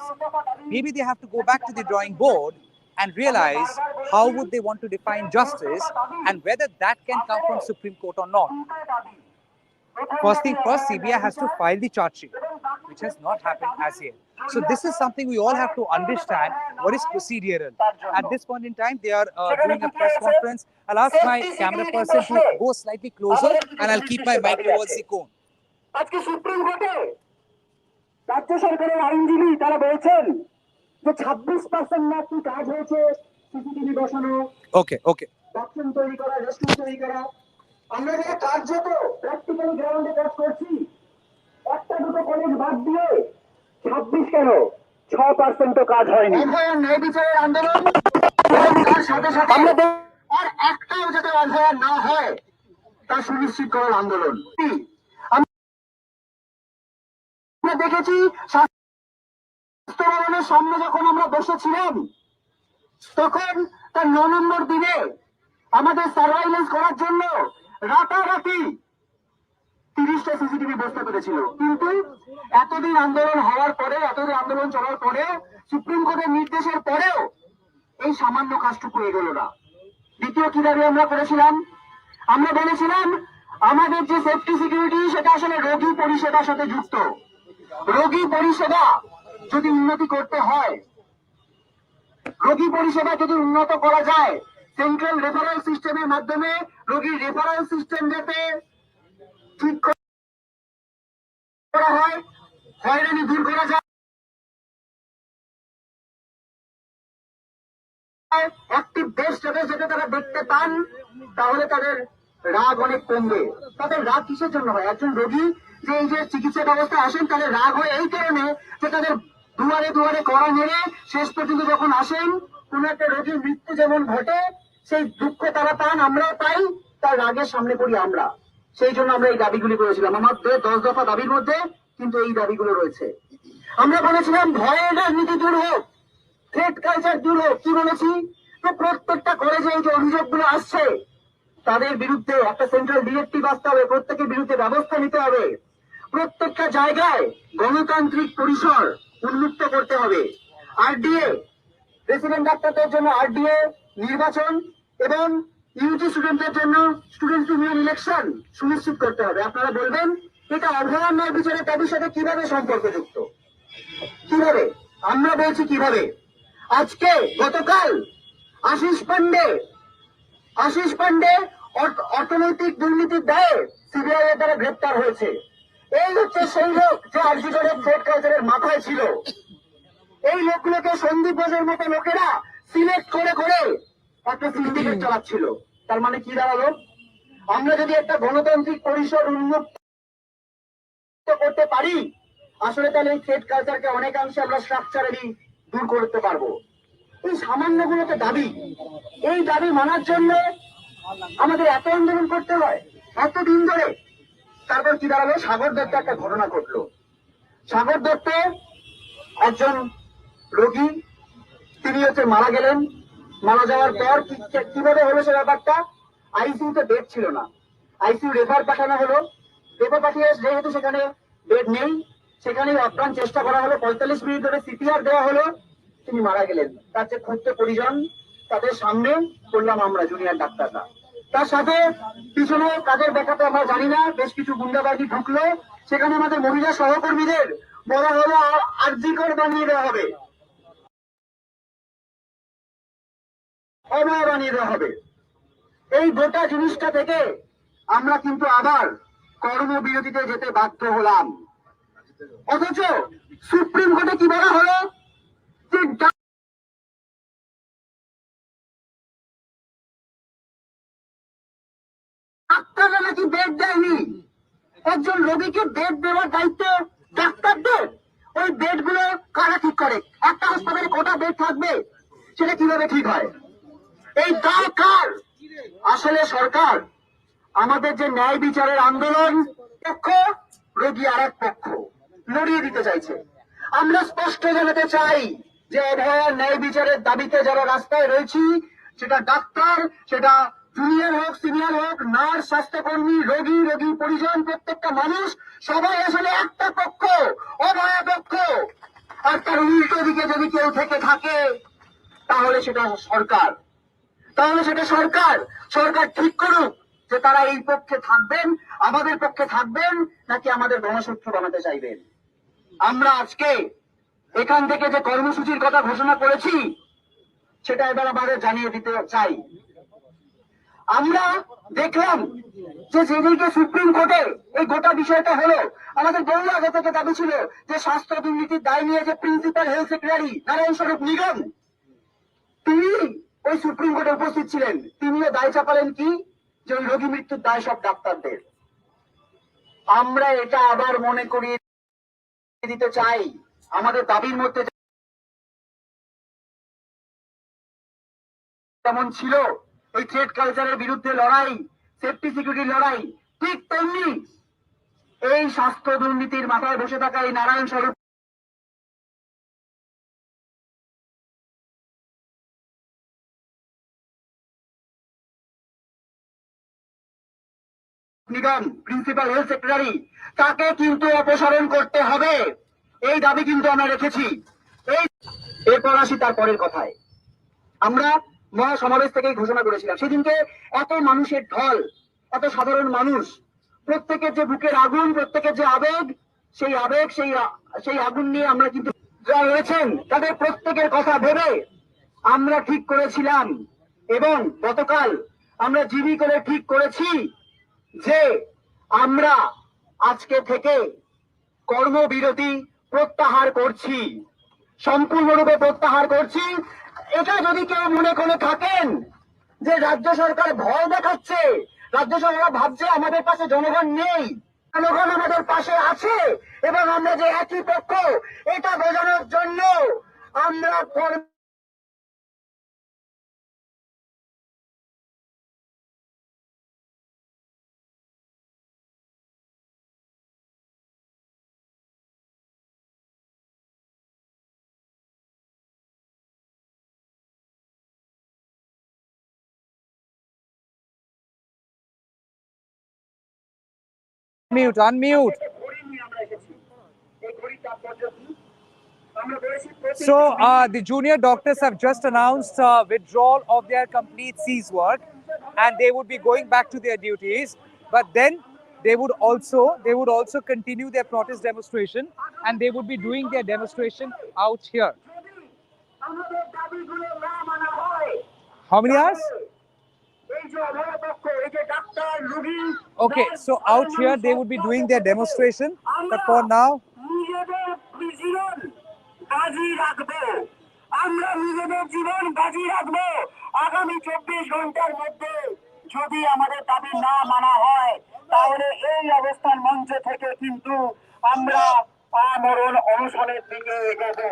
Speaker 1: maybe they have to go back to the drawing board and realize how would they want to define justice and whether that can come from Supreme Court or not. First thing first, CBI has to file the charge sheet, which has not happened as yet. So this is something we all have to understand what is procedural. At this point in time, they are doing a press conference. I'll ask my camera person to go slightly closer and I'll keep my mic towards the cone.
Speaker 5: আজকে supreme কোর্টে রাজ্য সরকারের আইনজীবী তারা বলছেন যে 26% নাকি কাজ হয়েছে সিসিটিভি বসানো,
Speaker 1: ওকে
Speaker 5: বাথরুম তৈরি করা, রেস্টরুম তৈরি করা। আমরা যারা কার্যত প্র্যাকটিক্যালি গ্রাউন্ডে কাজ করছি, একটা দুটো কলেজ বাদ দিয়ে 26 কেন 6% কাজ হয়নি। ন্যায় বিচারের আন্দোলন তার সাথে সাথে আর একটাও যাতে অভয়ার না হয় তা সুনিশ্চিত করার আন্দোলন। আমরা দেখেছি স্বাস্থ্য ভবনের সামনে যখন আমরা বসেছিলাম তখন তার 9 নম্বর দিনে আমাদের সার্ভাইলেন্স করার জন্য রাতারাতি 30টা সিসিটিভি বসতে পেরেছিল। কিন্তু এতদিন আন্দোলন হওয়ার পরে, এতদিন আন্দোলন চলার পরে, সুপ্রিম কোর্টের নির্দেশের পরেও এই সামান্য কাজটুকু এগোলো না। দ্বিতীয় কি দাবি আমরা করেছিলাম? আমরা বলেছিলাম আমাদের যে সেফটি সিকিউরিটি সেটা আসলে রোগী পরিষেবার সাথে যুক্ত। রোগী পরিষেবা যদি উন্নতি করতে হয়, রোগী পরিষেবা যদি উন্নত করা যায়, সেন্ট্রাল রেফারেল সিস্টেমের মাধ্যমে রোগীর রেফারেল সিস্টেম যাতে ঠিক করা হয়, হয়রানি দূর করা যায়, একটি দেশ যাতে তারা দেখতে পান, তাহলে তাদের রাগ অনেক কমবে। তাদের রাগ কিসের জন্য হয়? একজন রোগী যে এই যে চিকিৎসা ব্যবস্থা আসেন, তাদের রাগ হয় এই কারণে যে তাদের দুয়ারে দুয়ারে কড়া নেড়ে শেষ পর্যন্ত যখন আসেন কোন একটা রোগীর মৃত্যু যেমন ঘটে, সেই দুঃখ তারা পান, আমরাও পাই, তার রাগের সামনে পড়ি আমরা। সেই জন্য আমরা এই দাবিগুলি করেছিলাম। আমাদের 10 দফা দাবির মধ্যে কিন্তু এই দাবিগুলো রয়েছে। আমরা বলেছিলাম ভয়ের রাজনীতি দূর হোক, থ্রেট কালচার দূর হোক। কি বলেছি? তো প্রত্যেকটা কলেজে এই যে অভিযোগগুলো আসছে তাদের বিরুদ্ধে একটা সেন্ট্রাল ডিরেক্টিভ আসতে হবে, প্রত্যেকের বিরুদ্ধে ব্যবস্থা নিতে হবে, প্রত্যেকটা জায়গায় গণতান্ত্রিক পরিসর উন্মুক্ত করতে হবে। আরডিএ, রেসিডেন্ট ডাক্তারদের জন্য আরডিএ নির্বাচন এবং ইউজি স্টুডেন্টদের জন্য স্টুডেন্ট ইউনিয়ন ইলেকশন সুনিশ্চিত করতে হবে। আপনারা বলবেন এটা অভয়ার ন্যায় বিচারের দাবির সাথে কিভাবে সম্পর্কযুক্ত? কিভাবে? আমরা বলছি কিভাবে। আজকে গতকাল আশিস পান্ডে অর্থনৈতিক দুর্নীতির দায়ে সিবিআই এর দ্বারা গ্রেপ্তার হয়েছে। এই হচ্ছে সেই লোক যে আরজিকরের থ্রেট কালচারের মাথায় ছিল। এই লোকগুলোকে সন্দীপ ঘোষের মতো লোকেরা সিলেক্ট করে করে একটা সিন্ডিকেট চালাচ্ছিল। তার মানে কি দাঁড়ালো? আমরা যদি একটা গণতান্ত্রিক পরিসর উন্মুক্ত করতে পারি, আসলে তাহলে এই থ্রেট কালচারকে অনেকাংশে আমরা স্ট্রাকচারালি দূর করতে পারবো। এই সামান্য গুলোতে দাবি, এই দাবি মানার জন্য আমাদের এত আন্দোলন করতে হয় এতদিন ধরে। তারপর কি দাঁড়ালো, সাগর দত্ত একটা ঘটনা ঘটলো। সাগর দত্ত একজন রোগী, তিনি মারা গেলেন। মারা যাওয়ার পর কিভাবে হলো সে ব্যাপারটা, আইসিইউতে বেড ছিল না, আইসিইউ রেফার পাঠানো হলো। রেফার পাঠিয়ে যেহেতু সেখানে বেড নেই, সেখানেই আপ্রাণ চেষ্টা করা হলো, 45 মিনিট ধরে সিপিআর দেওয়া হলো, তিনি মারা গেলেন। তার যে ক্ষুদ্র পরিজন, তাদের সামনে করলাম আমরা জুনিয়র ডাক্তাররা। তার সাথে পিছনে কাজের ব্যাখ্যাতে আমরা জানি না, বেশ কিছু গুন্ডাবাজি ঢুকলো, সেখানে আমাদের মহিলা সহকর্মীদের বলা হলো আরজিকর বানিয়ে দেওয়া হবে, অবয় বানিয়ে দেওয়া হবে। এই গোটা জিনিসটা থেকে আমরা কিন্তু আবার কর্মবিরতিতে যেতে বাধ্য হলাম। অথচ সুপ্রিম কোর্টে কি বলা হলো, যে ডাক্তাররা নাকি বেড দেয়নি। একজন রোগীকে বেড দেওয়ার দায়িত্ব ডাক্তারদের। ওই বেড গুলো কারা ঠিক করে? একটা হাসপাতালে কটা বেড থাকবে সেটা কিভাবে ঠিক হয়? এই দায় কার? আসলে সরকার আমাদের যে ন্যায় বিচারের আন্দোলন পক্ষ, রোগী আর এক পক্ষ লড়িয়ে দিতে চাইছে। আমরা স্পষ্ট জানাতে চাই যে অভয়ার ন্যায় বিচারের দাবিতে যারা রাস্তায় রয়েছি, সেটা ডাক্তার, সেটা জুনিয়র হোক, সিনিয়র হোক, নার্স, স্বাস্থ্যকর্মী, রোগী, রোগী পরিজন, প্রত্যেকটা মানুষ সবাই আসলে একটা পক্ষ, অভয়া পক্ষ। আর তার উল্টো দিকে যদি কেউ থেকে থাকে, তাহলে সেটা সরকার, তাহলে সেটা সরকার। সরকার ঠিক করুক যে তারা এই পক্ষে থাকবেন, আমাদের পক্ষে থাকবেন, নাকি আমাদের গণশত্রু বানাতে চাইবেন। আমরা আজকে এখান থেকে যে কর্মসূচির কথা ঘোষণা করেছি, সেটা এবার আমাদের জানিয়ে দিতে চাই। আমরা দেখলাম যে যেদিকে সুপ্রিম কোর্টে এই গোটা বিষয়টা হলো, আমাদের বহু আগে থেকে দাবি ছিল যে স্বাস্থ্য দুর্নীতির দায় নিয়ে যে প্রিন্সিপাল হেলথ সেক্রেটারি নারায়ণ স্বরূপ নিগম, তিনি ওই সুপ্রিম কোর্টে উপস্থিত ছিলেন। তিনিও দায় চাপালেন কি, যে ওই রোগী মৃত্যুর দায় সব ডাক্তারদের। আমরা এটা আবার মনে করিয়ে দিতে চাই, আমাদের দাবির মধ্যে যেমন ছিল ওই থ্রেড কালচারের বিরুদ্ধে লড়াই, সেফটি সিকিউরিটি লড়াই, ঠিক তেমনি এই স্বাস্থ্য দুর্নীতির মাথায় বসে থাকা এই নারায়ণ স্বরূপ নিগম, প্রিন্সিপাল হেলথ সেক্রেটারি, তাকে কিন্তু অপসারণ করতে হবে। এই দাবি কিন্তু আমরা রেখেছি। এই এরপর আসি তার পরের কথায়। আমরা মহাসমাবেশ থেকেই ঘোষণা করেছিলাম, সেদিনকে এত মানুষের ঢল, এত সাধারণ মানুষ, প্রত্যেকের যে বুকের আগুন, প্রত্যেকের যে আবেগ, সেই আবেগ, সেই আগুন নিয়ে আমরা কিন্তু যারা রয়েছেন তাদের প্রত্যেকের কথা ভেবে আমরা ঠিক করেছিলাম, এবং গতকাল আমরা জিবি করে ঠিক করেছি যে আমরা আজকে থেকে কর্মবিরতি প্রত্যাহার করছি, সম্পূর্ণরূপে প্রত্যাহার করছি। এটা যদি কেউ মনে করে থাকেন যে রাজ্য সরকার ভয় দেখাচ্ছে, রাজ্য সরকার ভাবছে আমাদের পাশে জনগণ নেই, জনগণ আমাদের পাশে আছে এবং আমরা যে একই পক্ষ, এটা বোঝানোর জন্য আমরা
Speaker 1: Mute, unmute. So, the junior doctors have just announced withdrawal of their complete cease work, and they would be going back to their duties. But then they would also continue their protest demonstration, and they would be doing their demonstration out here. How many hours? Okay, so out here they would be doing their demonstration, but for now,
Speaker 5: আমরা নিজেদের জীবন বাজি রাখবো। আগামী 24 ঘন্টার মধ্যে যদি আমাদের দাবি না মানা হয়, তাহলে এই অবস্থান মঞ্চ থেকে কিন্তু আমরা আমরণ অনশনের দিকে এগোবো।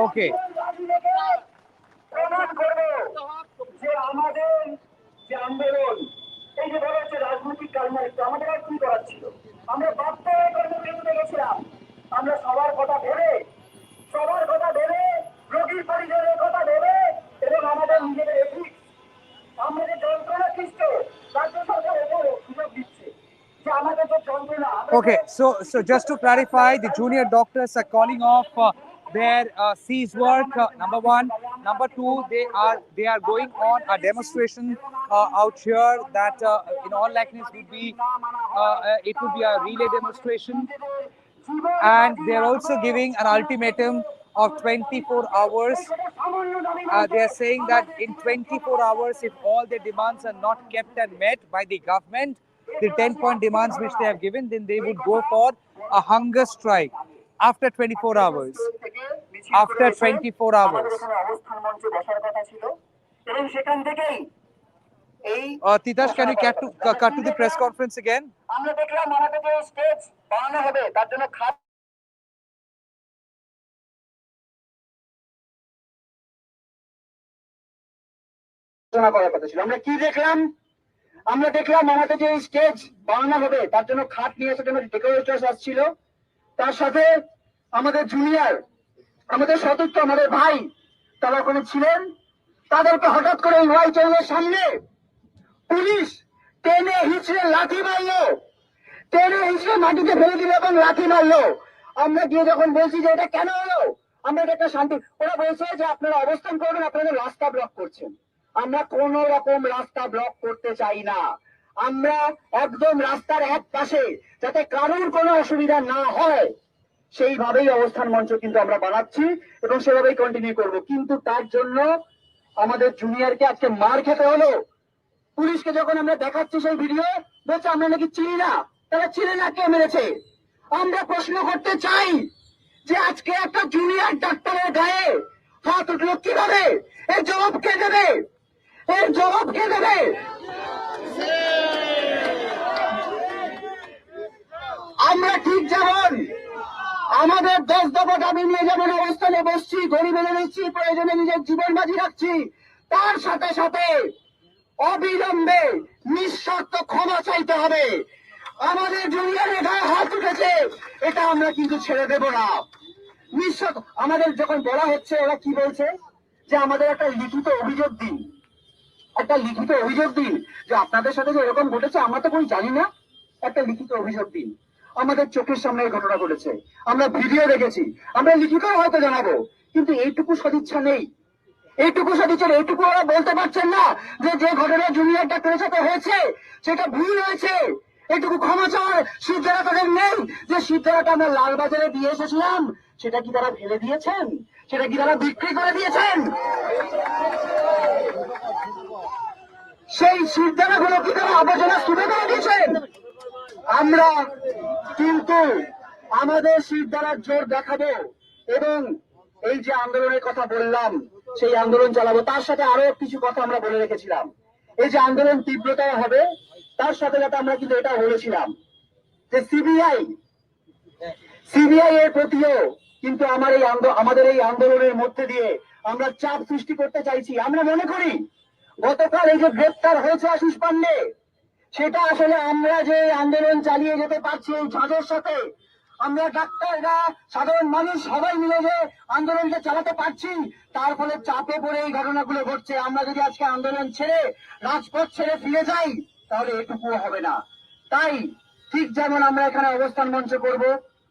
Speaker 1: okay.
Speaker 5: প্রমাণ করবো যে আমাদের যে আন্দোলন, এই যে বলা হচ্ছে রাজনৈতিক কারণে আমাদের আর কি করার ছিল? আমরা বাধ্য হয়ে কর্মবিরতিতে গেছিলাম। আমরা সবার কথা ভেবে, রোগীর পরিজনের কথা ভেবে এবং আমাদের নিজেদের এথিক্স, আমরা যে যন্ত্রণা সৃষ্ট রাজ্য সরকার এটাও সুযোগ দিচ্ছে যে আমাদের যে যন্ত্রণা।
Speaker 1: Okay, so just to clarify, the junior doctors are calling off their cease work. Number one, number two, they are going on a demonstration out here that in all likeliness would be it would be a relay demonstration, and they are also giving an ultimatum of 24 hours. They are saying that in 24 hours, if all their demands are not kept and met by the government, the 10-point demands which they have given, then they would go for a hunger strike after 24 hours. After 24 hours. Titash, can you cut to the press conference again?
Speaker 5: আমরা দেখলাম আমাদের যে stage বানানো হবে তার জন্য করার কথা ছিল। আমরা কি দেখলাম? আমরা দেখলাম আমাদের যে স্টেজ বানানো হবে তার জন্য খাট নিয়ে আসার জন্য ডেকোরেটর্স আসছিল, তার সাথে আমাদের জুনিয়র, আমাদের সতীর্থ, আমাদের ভাই তারা ওখানে ছিলেন। তাদেরকে হঠাৎ করে এই ওয়াই চ্যানেলের সামনে পুলিশ টেনে হিঁচড়ে লাঠি মারলো, টেনে হিঁচড়ে মাটিতে ফেলে দিল এবং লাঠি মারলো। আমরা গিয়ে যখন বলছি যে এটা কেন হলো, আমরা এটা শান্তি, ওরা বলছে যে আপনারা অবস্থান করবেন, আপনাদের রাস্তা ব্লক করছেন। আমরা কোন রকম রাস্তা ব্লক করতে চাই না। আমরা একদম রাস্তার এক পাশে, যাতে কারোর কোনো অসুবিধা না হয় সেইভাবেই অবস্থান মঞ্চ কিন্তু আমরা বানাচ্ছি এবং সেভাবেই কন্টিনিউ করব। কিন্তু তার জন্য আমাদের জুনিয়রকে আজকে মার খেতে হলো। পুলিশকে যখন আমরা দেখাচ্ছি সেই ভিডিও, বলছে আমরা নাকি চিনি না। তারা চিনে না কে মেরেছে। আমরা প্রশ্ন করতে চাই যে আজকে একটা জুনিয়র ডাক্তারের গায়ে হাত উঠলো কিভাবে? এর জবাব কে দেবে? এর জবাব কে দেবে? আমরা ঠিক যেমন আমাদের 10 দফা দাবি নিয়ে যেমন অবস্থানে বসছি, গড়ি মেনে নিচ্ছি, প্রয়োজনে নিজের জীবন বাজি রাখছি, তার সাথে সাথে অবিলম্বে নিঃশর্ত ক্ষমা চাইতে হবে। আমাদের জুনিয়রের গায়ে হাত উঠেছে, এটা আমরা কিন্তু ছেড়ে দেব না। নিঃশর্ত আমাদের যখন বলা হচ্ছে, ওরা কি বলছে যে আমাদের একটা লিখিত অভিযোগ দিন, একটা লিখিত অভিযোগ দিন যে আপনাদের সাথে যে এরকম ঘটেছে আমরা তো কোনো জানি না, একটা লিখিত অভিযোগ দিন। আমাদের চোখের সামনে এই ঘটনা ঘটেছে, আমরা ভিডিও দেখেছি, আমরা লিখিত হয়তো জানাবো, কিন্তু এইটুকু সদিচ্ছা নেই। এইটুকু ওরা বলতে পারছেন না যে যে ঘটনা জুনিয়র ডাক্তারের সাথে হয়েছে সেটা ভুল হয়েছে। এইটুকু ক্ষমা চাওয়ার সিদ্ধারা তাদের নেই যে সিদ্ধারাটা আমরা লালবাজারে দিয়ে এসেছিলাম সেটা কি তারা ফেলে দিয়েছেন, সেটা কি তারা বিক্রি করে দিয়েছেন, সেই সিদ্ধারাগুলো কি তারা আবর্জনা স্তূপে করে দিয়েছেন। আমরা কিন্তু আমাদের সিদ্ধারার জোর দেখাবো এবং এই যে আন্দোলনের কথা বললাম সেই আন্দোলন চালাবো। তার সাথে আরো কিছু কথা আমরা বলে রেখেছিলাম। এই যে আন্দোলন তীব্রতা হবে তার সাথে সাথে আমরা কিন্তু এটা বলেছিলাম যে সিবিআই এর প্রতিও কিন্তু আমাদের এই আন্দোলনের মধ্যে দিয়ে আমরা চাপ সৃষ্টি করতে চাইছি। আমরা মনে করি গতকাল এই যে গ্রেপ্তার হয়েছে আশিস পান্ডে, সেটা আসলে আমরা যে আন্দোলন চালিয়ে যেতে পারছি এই ঝাঁজের সাথে, আমরা ডাক্তাররা, সাধারণ মানুষ সবাই মিলে যে আন্দোলনটা চালাতে পারছি, তার ফলে চাপে পড়ে এই ঘটনাগুলো ঘটছে। আমরা যদি আজকে আন্দোলন ছেড়ে রাজপথ ছেড়ে ফিরে যাই তাহলে এটুকুও হবে না। তাই ঠিক যেমন আমরা এখানে অবস্থান মঞ্চ করব,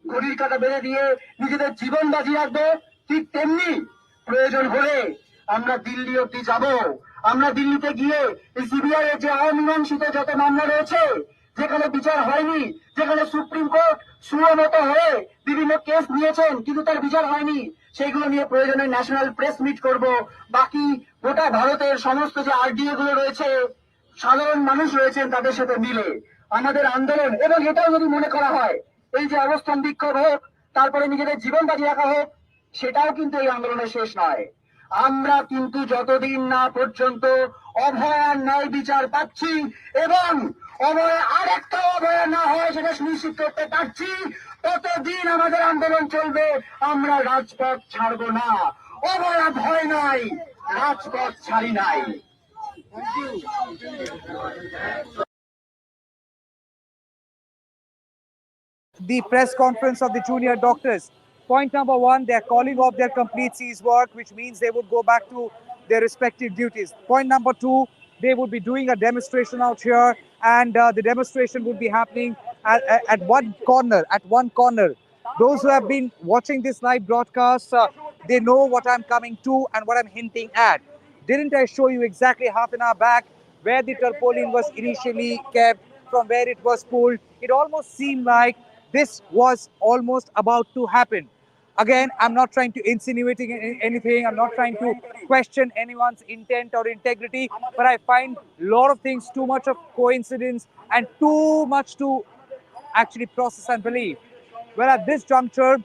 Speaker 5: ঘড়ির কাঁটা বেঁধে দিয়ে নিজেদের জীবন বাজি রাখবো, ঠিক তেমনি প্রয়োজন হলে আমরা দিল্লি অব্দি যাব। আমরা দিল্লিতে গিয়ে সিবিআই এর যে অমীমাংসিত যত মামলা রয়েছে, যেখানে বিচার হয়নি, যেখানে সুপ্রিম কোর্ট সুমতো হয়ে বিভিন্ন কেস নিয়েছেন কিন্তু তার বিচার হয়নি, সেইগুলো নিয়ে প্রয়োজনে ন্যাশনাল প্রেস মিট করব। বাকি গোটা ভারতের সমস্ত যে আরডিএ গুলো রয়েছে, সাধারণ মানুষ রয়েছেন, তাদের সাথে মিলে আমাদের আন্দোলন, এবং এটাও যদি মনে করা হয় এই যে অবস্থান বিক্ষোভ হোক, তারপরে নিজেদের জীবন বাজি রাখা হোক, সেটাও কিন্তু এই আন্দোলনের শেষ নয়। আমরা কিন্তু যতদিন না পর্যন্ত অভয়ার ন্যায় বিচার পাচ্ছি এবং আর একটা অভয়া না হয় সেটা সুনিশ্চিত করতে পারছি, ততদিন আমাদের আন্দোলন চলবে। আমরা রাজপথ ছাড়বো না। অভয়া ভয় নাই, রাজপথ ছাড়ি নাই।
Speaker 1: The press conference of the junior doctors. Point number one, they're calling off their complete cease work, which means they would go back to their respective duties. Point number two, they would be doing a demonstration out here, and the demonstration would be happening at one corner. At one corner, those who have been watching this live broadcast, they know what I'm coming to and what I'm hinting at. Didn't I show you exactly half an hour back where the tarpaulin was initially kept, from where it was pulled? It almost seemed like this was almost about to happen. Again, I'm not trying to insinuate anything. I'm not trying to question anyone's intent or integrity, but I find a lot of things too much of coincidence and too much to actually process and believe. Well, at this juncture,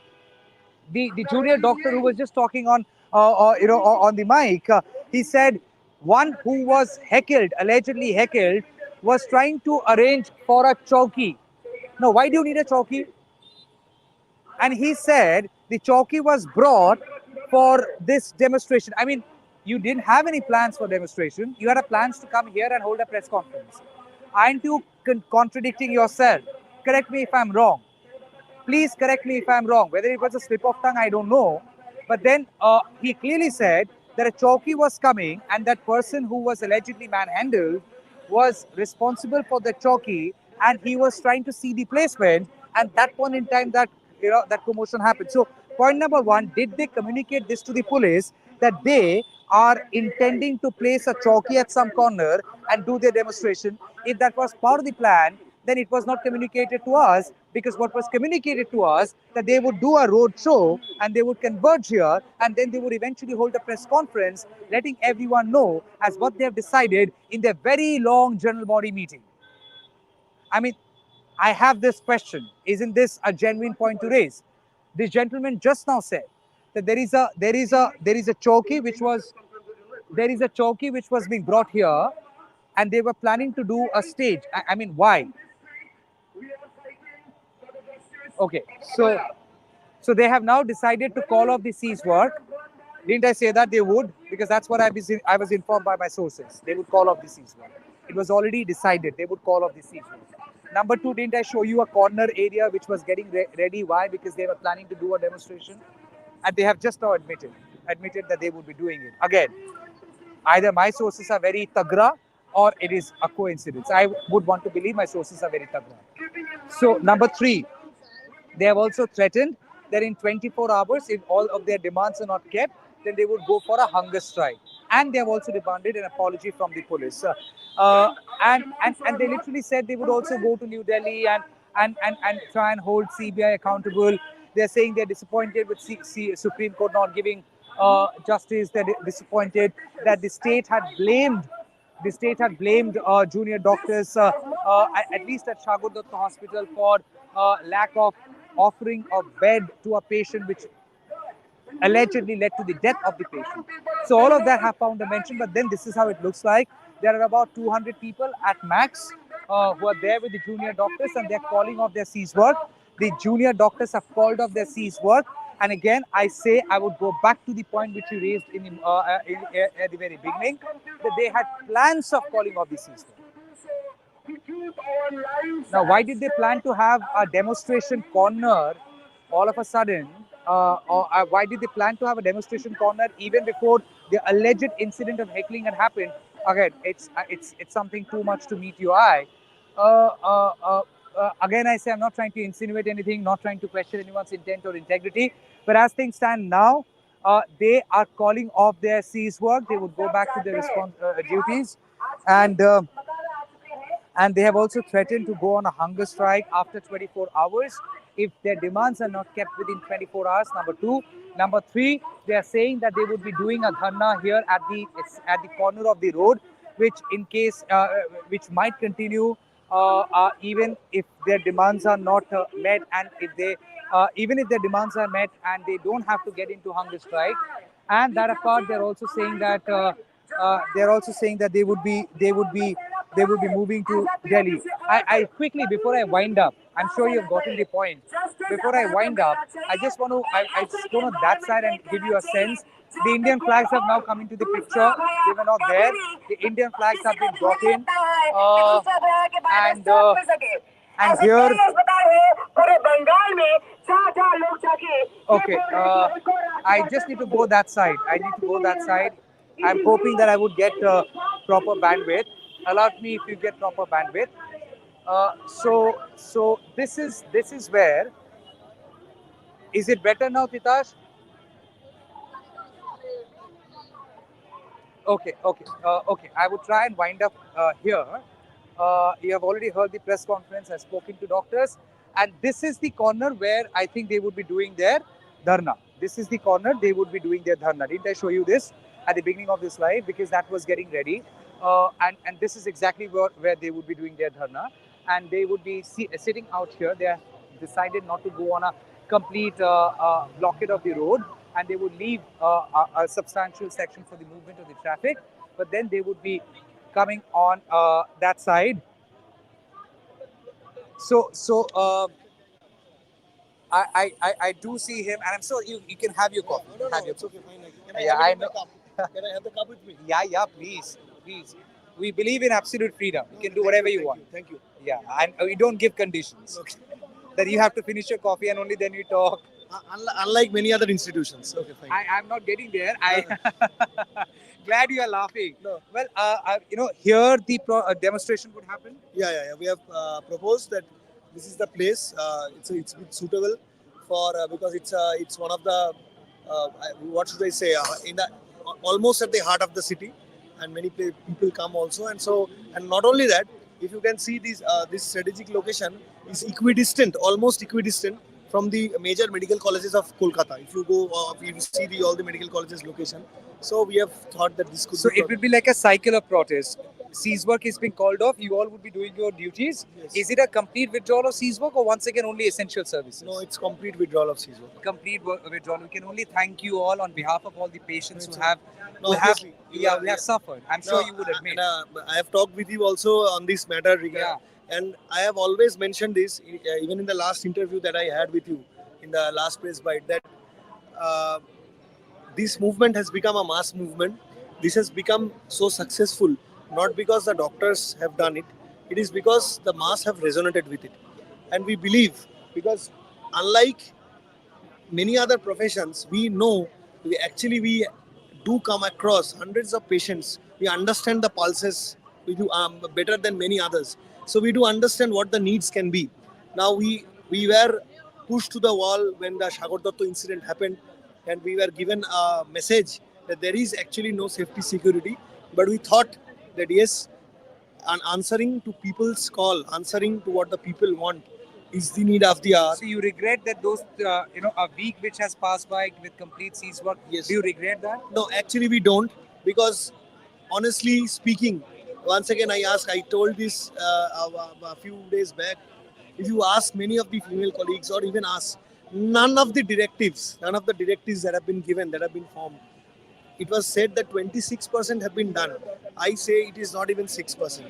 Speaker 1: the junior doctor who was just talking on on the mic, he said one who was heckled, allegedly heckled, was trying to arrange for a chowki. Now, why do you need a chowki? And he said the chowki was brought for this demonstration. I mean, you didn't have any plans for demonstration. You had a plans to come here and hold a press conference. Aren't you contradicting yourself? Correct me if I'm wrong. Please correct me if I'm wrong. Whether it was a slip of tongue, I don't know. But then he clearly said that a chowki was coming, and that person who was allegedly manhandled was responsible for the chowki, and he was trying to see the placement. And that point in time, that that commotion happened. So, point number one: did they communicate this to the police that they are intending to place a chowki at some corner and do their demonstration? If that was part of the plan, then it was not communicated to us, because what was communicated to us that they would do a road show and they would converge here, and then they would eventually hold a press conference letting everyone know as what they have decided in their very long general body meeting. I mean, I have this question: isn't this a genuine point to raise? This gentleman just now said that there is a chowki which was being brought here, and they were planning to do a stage. I mean, why? Okay, so they have now decided to call off the cease work. Didn't I say that they would? Because that's what I was informed by my sources. They would call off the cease work. It was already decided they would call off the cease work. Number two, didn't I show you a corner area which was getting ready? Why? Because they were planning to do a demonstration, and they have just now admitted that they would be doing it again. Either my sources are very tagra, or it is a coincidence. I would want to believe my sources are very tagra. So number three, they have also threatened that in 24 hours, if all of their demands are not kept, then they would go for a hunger strike. And they have also demanded an apology from the police. And they literally said they would also go to New Delhi and try and hold CBI accountable. They're saying they're disappointed with Supreme Court not giving justice. They're disappointed that the state had blamed junior doctors, at least at Shagur Datta Hospital, for lack of offering a bed to a patient, which allegedly led to the death of the patient. So all of that have found a mention, but then this is how it looks like. There are about 200 people at max who are there with the junior doctors, and they're calling off their cease work. The junior doctors have called off their cease work. And again, I say I would go back to the point which you raised at the very beginning, that they had plans of calling off the cease work. Now, why did they plan to have a demonstration corner all of a sudden? Or why did they plan to have a demonstration corner even before the alleged incident of heckling had happened? Again, it's something too much to meet your eye. Uh, uh, uh, Again, I say I'm not trying to insinuate anything, not trying to question anyone's intent or integrity. But as things stand now, they are calling off their cease work. They would go back to their duties, and and they have also threatened to go on a hunger strike after 24 hours if their demands are not kept within 24 hours. Number two. Number three, they are saying that they would be doing a dharna here at the corner of the road, which in case which might continue even if their demands are not met, and if they even if their demands are met and they don't have to get into hunger strike. And that apart, they're also saying that they would be they would be moving to Delhi. I quickly, before I wind up, I'm sure you've gotten the point. Before I wind up, I just go on that side and give you a sense. The Indian flags have now come into the picture. They were not there. The Indian flags have been brought in. And here, okay, I just need to go that side. I need to go that side. I'm hoping that I would get proper bandwidth. Allow me if you get proper bandwidth. So this is where. Is it better now, Titash? Okay. I would try and wind up here. You have already heard the press conference. I've spoken to doctors, and this is the corner where I think they would be doing their dharna. This is the corner they would be doing their dharna. Didn't I show you this at the beginning of this live? Because that was getting ready, and this is exactly where they would be doing their dharna, and they would be sitting out here. They have decided not to go on a complete blockade of the road, and they would leave a substantial section for the movement of the traffic, but then they would be coming on that side. So I do see him, and I'm sure you can have your coffee.
Speaker 6: No,
Speaker 1: Have your
Speaker 6: it's okay, fine.
Speaker 1: Yeah, I know.
Speaker 6: Can I have the cup with me?
Speaker 1: Yeah, please. We believe in absolute freedom. You can do whatever you want.
Speaker 6: Thank you.
Speaker 1: Yeah, and we don't give conditions.
Speaker 6: Okay.
Speaker 1: That you have to finish your coffee and only then we talk.
Speaker 6: Unlike many other institutions. Okay, fine.
Speaker 1: I'm not getting there. Glad you are laughing.
Speaker 6: No.
Speaker 1: Well, here the demonstration would happen.
Speaker 6: Yeah. We have proposed that this is the place. It's suitable for because it's one of the what should I say in the almost at the heart of the city, and many people come also, and not only that, if you can see this strategic location is almost equidistant from the major medical colleges of Kolkata. If you go, if you see all the medical colleges location, so we have thought that this could.
Speaker 1: So it would be like a cycle of protest. Cease work is being called off. You all would be doing your duties.
Speaker 6: Yes.
Speaker 1: Is it a complete withdrawal of cease work, or once again only essential services?
Speaker 6: No, it's complete withdrawal of cease work.
Speaker 1: Complete withdrawal. We can only thank you all on behalf of all the patients
Speaker 6: No,
Speaker 1: who have,
Speaker 6: obviously.
Speaker 1: we have suffered. I'm sure you would admit.
Speaker 6: I have talked with you also on this matter. And I have always mentioned this, even in the last interview that I had with you, in the last press bite, that this movement has become a mass movement. This has become so successful, not because the doctors have done it, it is because the mass have resonated with it. And we believe, because unlike many other professions, we know we do come across hundreds of patients. We understand the pulses we do better than many others. So we do understand what the needs can be. Now we were pushed to the wall when the Sagar Datto incident happened, and we were given a message that there is actually no safety security. But we thought that yes, and answering to people's call, answering to what the people want, is the need of the hour.
Speaker 1: So you regret that those, a week which has passed by with complete cease work.
Speaker 6: Yes.
Speaker 1: Do you regret that?
Speaker 6: No, actually we don't, because honestly speaking, once again I told this a few days back. If you ask many of the female colleagues, or even us, none of the directives that have been given, that have been formed, it was said that 26% have been done. I say it is not even 6%.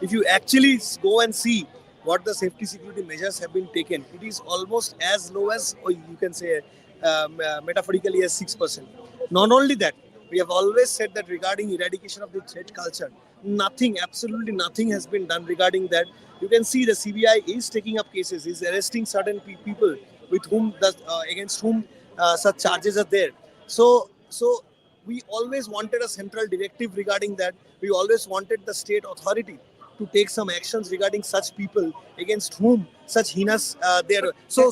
Speaker 6: If you actually go and see what the safety security measures have been taken, it is almost as low as, or you can say metaphorically, as 6%. Not only that, we have always said that regarding eradication of the threat culture, absolutely nothing has been done regarding that. You can see the CBI is taking up cases, is arresting certain people with whom against whom such charges are there. So we always wanted a central directive regarding that. We always wanted the state authority to take some actions regarding such people against whom such heinous there. So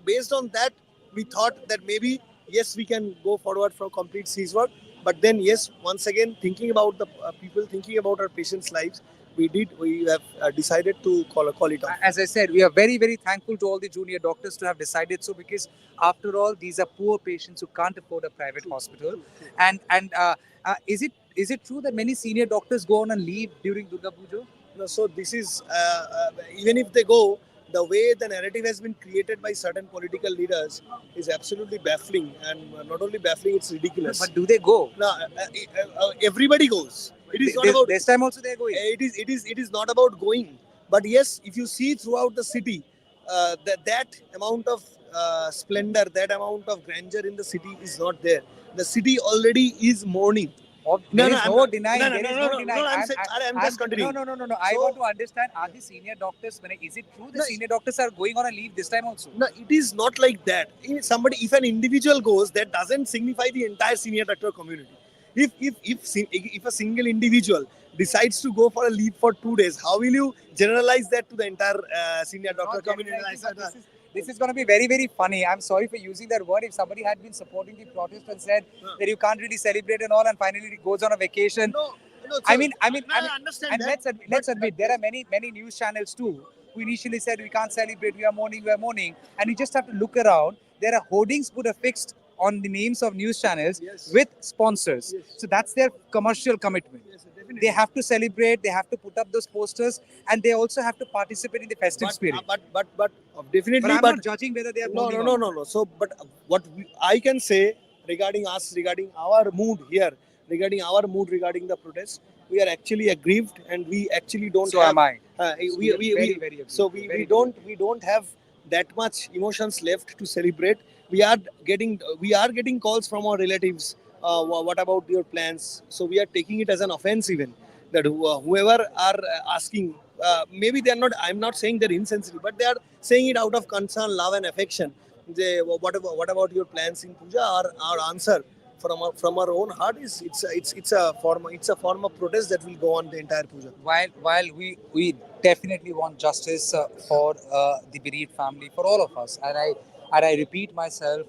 Speaker 6: based on that, we thought that maybe yes, we can go forward for complete cease work. But then yes, once again, thinking about the people, thinking about our patients' lives, we have decided to call it off.
Speaker 1: As I said, we are very, very thankful to all the junior doctors to have decided so, because after all, these are poor patients who can't afford a private hospital.
Speaker 6: True.
Speaker 1: And is it true that many senior doctors go on and leave during Durga Puja?
Speaker 6: No, so this is even if they go, the way the narrative has been created by certain political leaders is absolutely baffling, and not only baffling, it's ridiculous.
Speaker 1: But do they go?
Speaker 6: No, everybody goes. It is not about.
Speaker 1: This time also they're going.
Speaker 6: It is not about going. But yes, if you see throughout the city, that amount of splendor, that amount of grandeur in the city is not there. The city already is mourning.
Speaker 1: There is no
Speaker 6: No,
Speaker 1: denying.
Speaker 6: no,
Speaker 1: There
Speaker 6: no,
Speaker 1: is
Speaker 6: no,
Speaker 1: no
Speaker 6: no, no,
Speaker 1: denying.
Speaker 6: I'm just
Speaker 1: No,
Speaker 6: continuing.
Speaker 1: no, no, no, no. I
Speaker 6: So,
Speaker 1: want to understand. Are the senior doctors? Is it true the
Speaker 6: no,
Speaker 1: senior doctors are going on a leave this time also?
Speaker 6: no, it is not like that. If an individual goes, that doesn't signify the entire senior doctor community. If a single individual decides to go for a leave for 2 days, how will you generalize that to the entire senior doctor
Speaker 1: Not
Speaker 6: community?
Speaker 1: generalizing, but this is going to be very, very funny. I'm sorry for using that word. If somebody had been supporting the protest and said that you can't really celebrate and all, and finally it goes on a vacation.
Speaker 6: No, no,
Speaker 1: I mean,
Speaker 6: understand
Speaker 1: and
Speaker 6: that.
Speaker 1: let's admit there are many news channels too who initially said we can't celebrate, we are mourning, and you just have to look around. There are hoardings put affixed on the names of news channels with sponsors. So that's their commercial commitment. They have to celebrate, they have to put up those posters, and they also have to participate in the festive spirit.
Speaker 6: Definitely.
Speaker 1: But I'm
Speaker 6: But
Speaker 1: not judging whether they are
Speaker 6: no,
Speaker 1: mourning
Speaker 6: no,
Speaker 1: or
Speaker 6: no,
Speaker 1: not.
Speaker 6: no, no. So, but I can say regarding us, regarding our mood here, regarding the protest, we are actually aggrieved, and we actually don't
Speaker 1: So
Speaker 6: have.
Speaker 1: am I.
Speaker 6: We
Speaker 1: Very
Speaker 6: so
Speaker 1: agreed.
Speaker 6: we,
Speaker 1: Very
Speaker 6: we don't we don't have that much emotions left to celebrate. We are getting calls from our relatives. What about your plans? So we are taking it as an offense even that whoever are asking, maybe they are not. I'm not saying they're insensitive, but they are saying it out of concern, love, and affection. What about your plans in puja? Our answer from our own heart is it's a form of protest that will go on the entire puja.
Speaker 1: While we definitely want justice for the bereaved family, for all of us, and I repeat myself,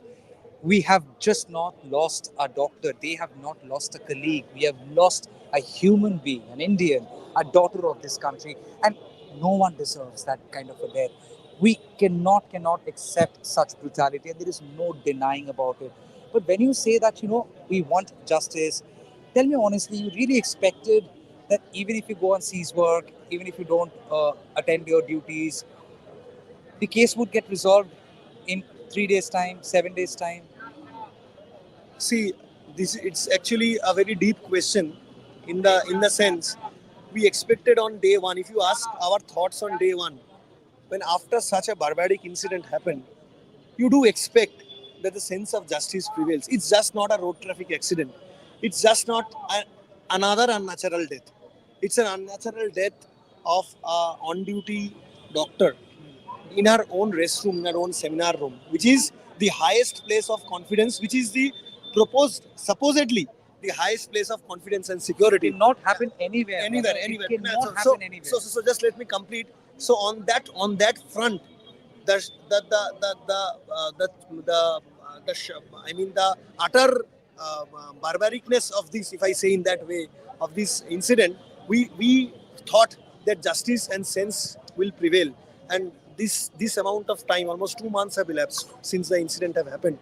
Speaker 1: we have just not lost a doctor. They have not lost a colleague. We have lost a human being, an Indian, a daughter of this country, and no one deserves that kind of a death. We cannot accept such brutality, and there is no denying about it. But when you say that we want justice, tell me honestly, you really expected that even if you go and cease work, even if you don't attend your duties, the case would get resolved in 3 days' time, 7 days' time?
Speaker 6: See, this it's actually a very deep question, in the sense we expected on day one. If you ask our thoughts on day one, when after such a barbaric incident happened, you do expect that the sense of justice prevails. It's just not a road traffic accident. It's just not another unnatural death. It's an unnatural death of a on-duty doctor in her own restroom, in her own seminar room, which is the highest place of confidence, which is the supposedly the highest place of confidence and
Speaker 1: It
Speaker 6: security.
Speaker 1: cannot happen anywhere.
Speaker 6: Anywhere,
Speaker 1: Brother.
Speaker 6: anywhere.
Speaker 1: It
Speaker 6: So,
Speaker 1: cannot
Speaker 6: so,
Speaker 1: happen anywhere.
Speaker 6: so, so, so just let me complete. So on that front, the utter barbaricness of this, if I say in that way, of this incident, we thought that justice and sense will prevail, and this amount of time, almost 2 months have elapsed since the incident has happened.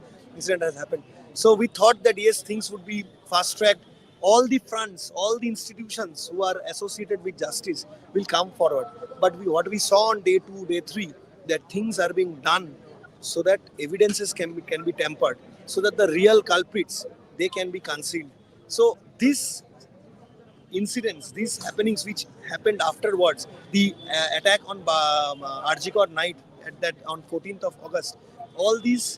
Speaker 6: So we thought that yes, things would be fast tracked. All the fronts, all the institutions who are associated with justice will come forward. But what we saw on day two, day three, that things are being done so that evidences can be tampered, so that the real culprits, they can be concealed. So this incidents, these happenings which happened afterwards, the attack on Arjikor night at that on 14th of August, all these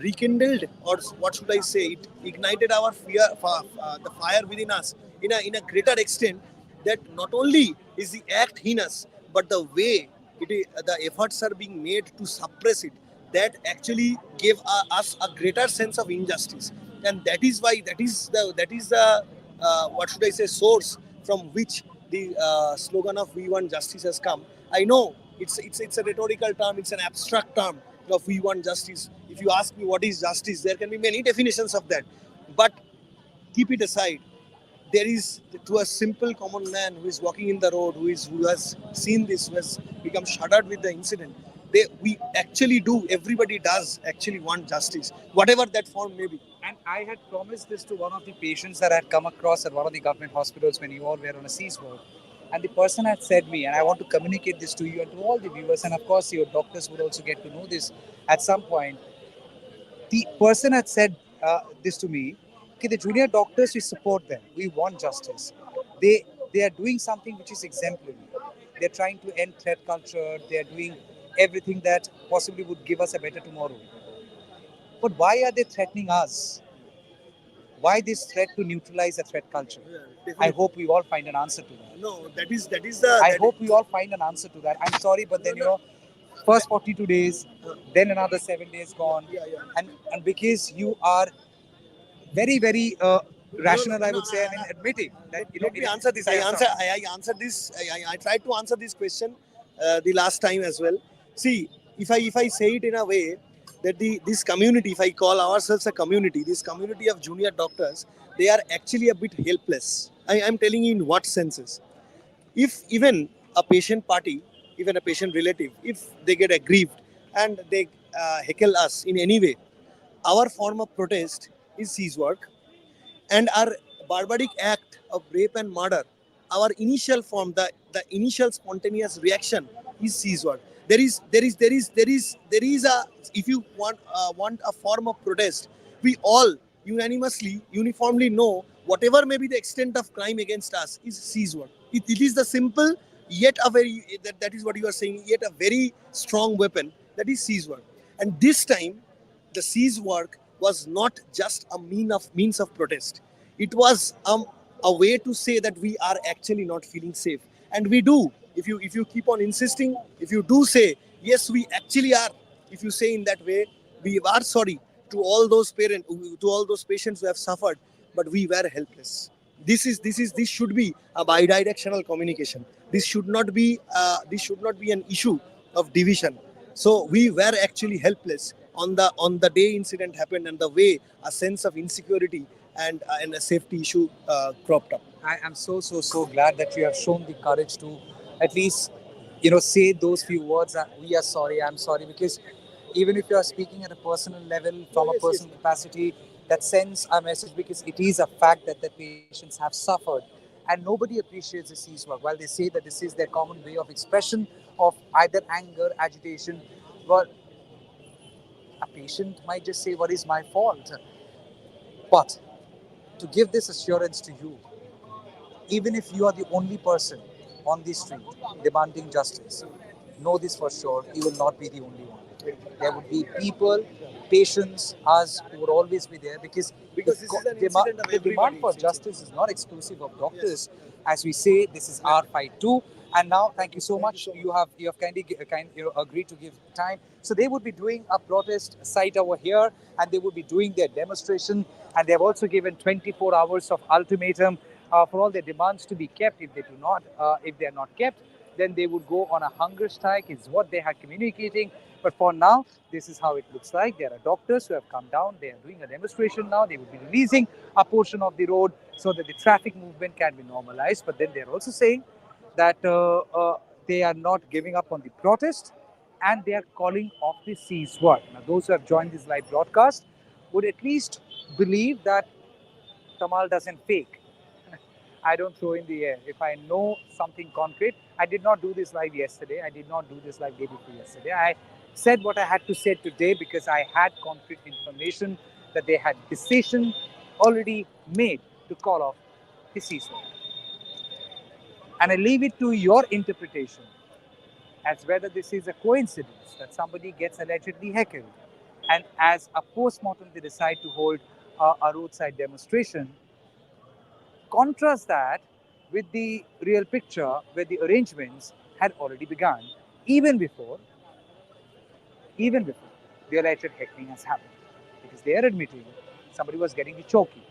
Speaker 6: rekindled, or what should I say, it ignited our fear, the fire within us in a greater extent, that not only is the act heinous, but the way the efforts are being made to suppress it, that actually gave us a greater sense of injustice. And that is why that is the what should I say, source from which the slogan of "We Want Justice" has come. I know it's a rhetorical term, it's an abstract term of "We Want Justice." If you ask me what is justice, there can be many definitions of that. But keep it aside. There is, to a simple common man who is walking in the road, who has seen this, who has become shuddered with the incident. We actually do. Everybody does actually want justice, whatever that form may be.
Speaker 1: And I had promised this to one of the patients that I had come across at one of the government hospitals when you all were on a cease work. And the person had said me, and I want to communicate this to you and to all the viewers, and of course your doctors would also get to know this at some point. The person had said this to me, okay, the junior doctors, we support them. We want justice. they are doing something which is exemplary. They're trying to end threat culture. They're doing everything that possibly would give us a better tomorrow. But why are they threatening us? Why this threat to neutralize a threat culture?
Speaker 6: Yeah,
Speaker 1: I
Speaker 6: definitely.
Speaker 1: hope we all find an answer to that.
Speaker 6: No, that is the
Speaker 1: I
Speaker 6: that
Speaker 1: hope we all find an answer to that. I'm sorry, but then first 42 days, then another 7 days gone,
Speaker 6: yeah, yeah.
Speaker 1: and because you are very very
Speaker 6: No, no,
Speaker 1: rational, I
Speaker 6: no.
Speaker 1: would say, I mean, admitting that
Speaker 6: Let me
Speaker 1: it.
Speaker 6: answer this.
Speaker 1: Yeah, sorry.
Speaker 6: I answered this. I tried to answer this question the last time as well. See, if I say it in a way that this community, if I call ourselves a community, this community of junior doctors, they are actually a bit helpless. I'm telling you in what senses. If even a patient party, even a patient relative, if they get aggrieved and they heckle us in any way, our form of protest is cease work, and our barbaric act of rape and murder, our initial form, the initial spontaneous reaction is seizure. There is a, if you want a form of protest, we all unanimously uniformly know whatever may be the extent of crime against us is seizure. It is the simple yet a very, that is what you are saying, yet a very strong weapon, that is seizure. And this time the siege work was not just a means of protest. It was a way to say that we are actually not feeling safe, and we do. If you keep on insisting, if you do say yes, we actually are. If you say in that way, we are sorry to all those parents, to all those patients who have suffered, but we were helpless. This should be a bidirectional communication. This should not be an issue of division. So we were actually helpless on the day incident happened, and the way a sense of insecurity and a safety issue cropped up.
Speaker 1: I am so glad that you have shown the courage to at least say those few words that we are sorry, I'm sorry, because even if you are speaking at a personal level from a
Speaker 6: Yes, yes.
Speaker 1: personal capacity, that sends a message because it is a fact that the patients have suffered, and nobody appreciates the cease work. While they say that this is their common way of expression of either anger, agitation, but a patient might just say, "What is my fault?" But to give this assurance to you, even if you are the only person on the street demanding justice, know this for sure, you will not be the only one. There would be people, patients, us who would always be there because
Speaker 6: Because this is an incident of
Speaker 1: the demand
Speaker 6: everybody.
Speaker 1: for justice is not exclusive of doctors. As we say, this is our fight too. And now, thank you so much. You have agreed to give time. So they would be doing a protest site over here, and they would be doing their demonstration. And they have also given 24 hours of ultimatum for all their demands to be kept. If they are not kept, then they would go on a hunger strike. Is what they are communicating. But for now, this is how it looks like. There are doctors who have come down. They are doing a demonstration now. They will be releasing a portion of the road so that the traffic movement can be normalized. But then they are also saying that they are not giving up on the protest and they are calling off the cease work. Now, those who have joined this live broadcast would at least believe that Tamal doesn't fake. I don't throw in the air. If I know something concrete, I did not do this live yesterday. I did not do this live day before yesterday. I said what I had to say today because I had concrete information that they had decision already made to call off the ceasefire. And I leave it to your interpretation as whether this is a coincidence that somebody gets allegedly heckled. And as a post-mortem, they decide to hold a roadside demonstration. Contrast that with the real picture where the arrangements had already begun, even before, even before the alleged heckling has happened. Because they are admitting somebody was getting the chokey,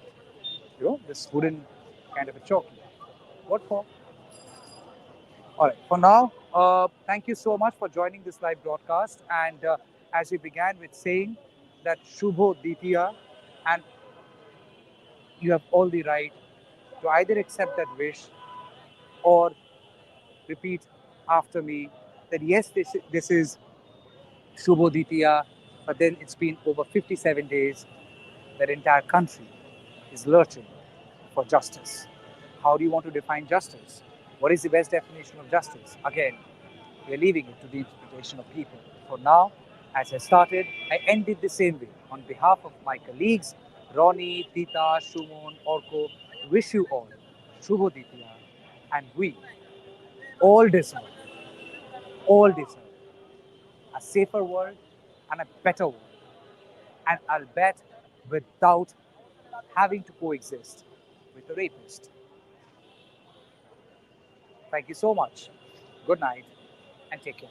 Speaker 1: this wooden kind of a chokey. What for? All right. For now, thank you so much for joining this live broadcast. And as we began with saying that Shubho Ditya, and you have all the right to either accept that wish or repeat after me that yes, this is Shubho Ditya, but then it's been over 57 days that entire country is lurching for justice. How do you want to define justice? What is the best definition of justice? Again, we are leaving it to the interpretation of people. For now, as I started, I ended the same way. On behalf of my colleagues, Ronnie, Tita, Shumon, Orko, wish you all Shubho Ditya And we all deserve, all deserve a safer world and a better world. And I'll bet without having to coexist with a rapist. Thank you so much. Good night and take care.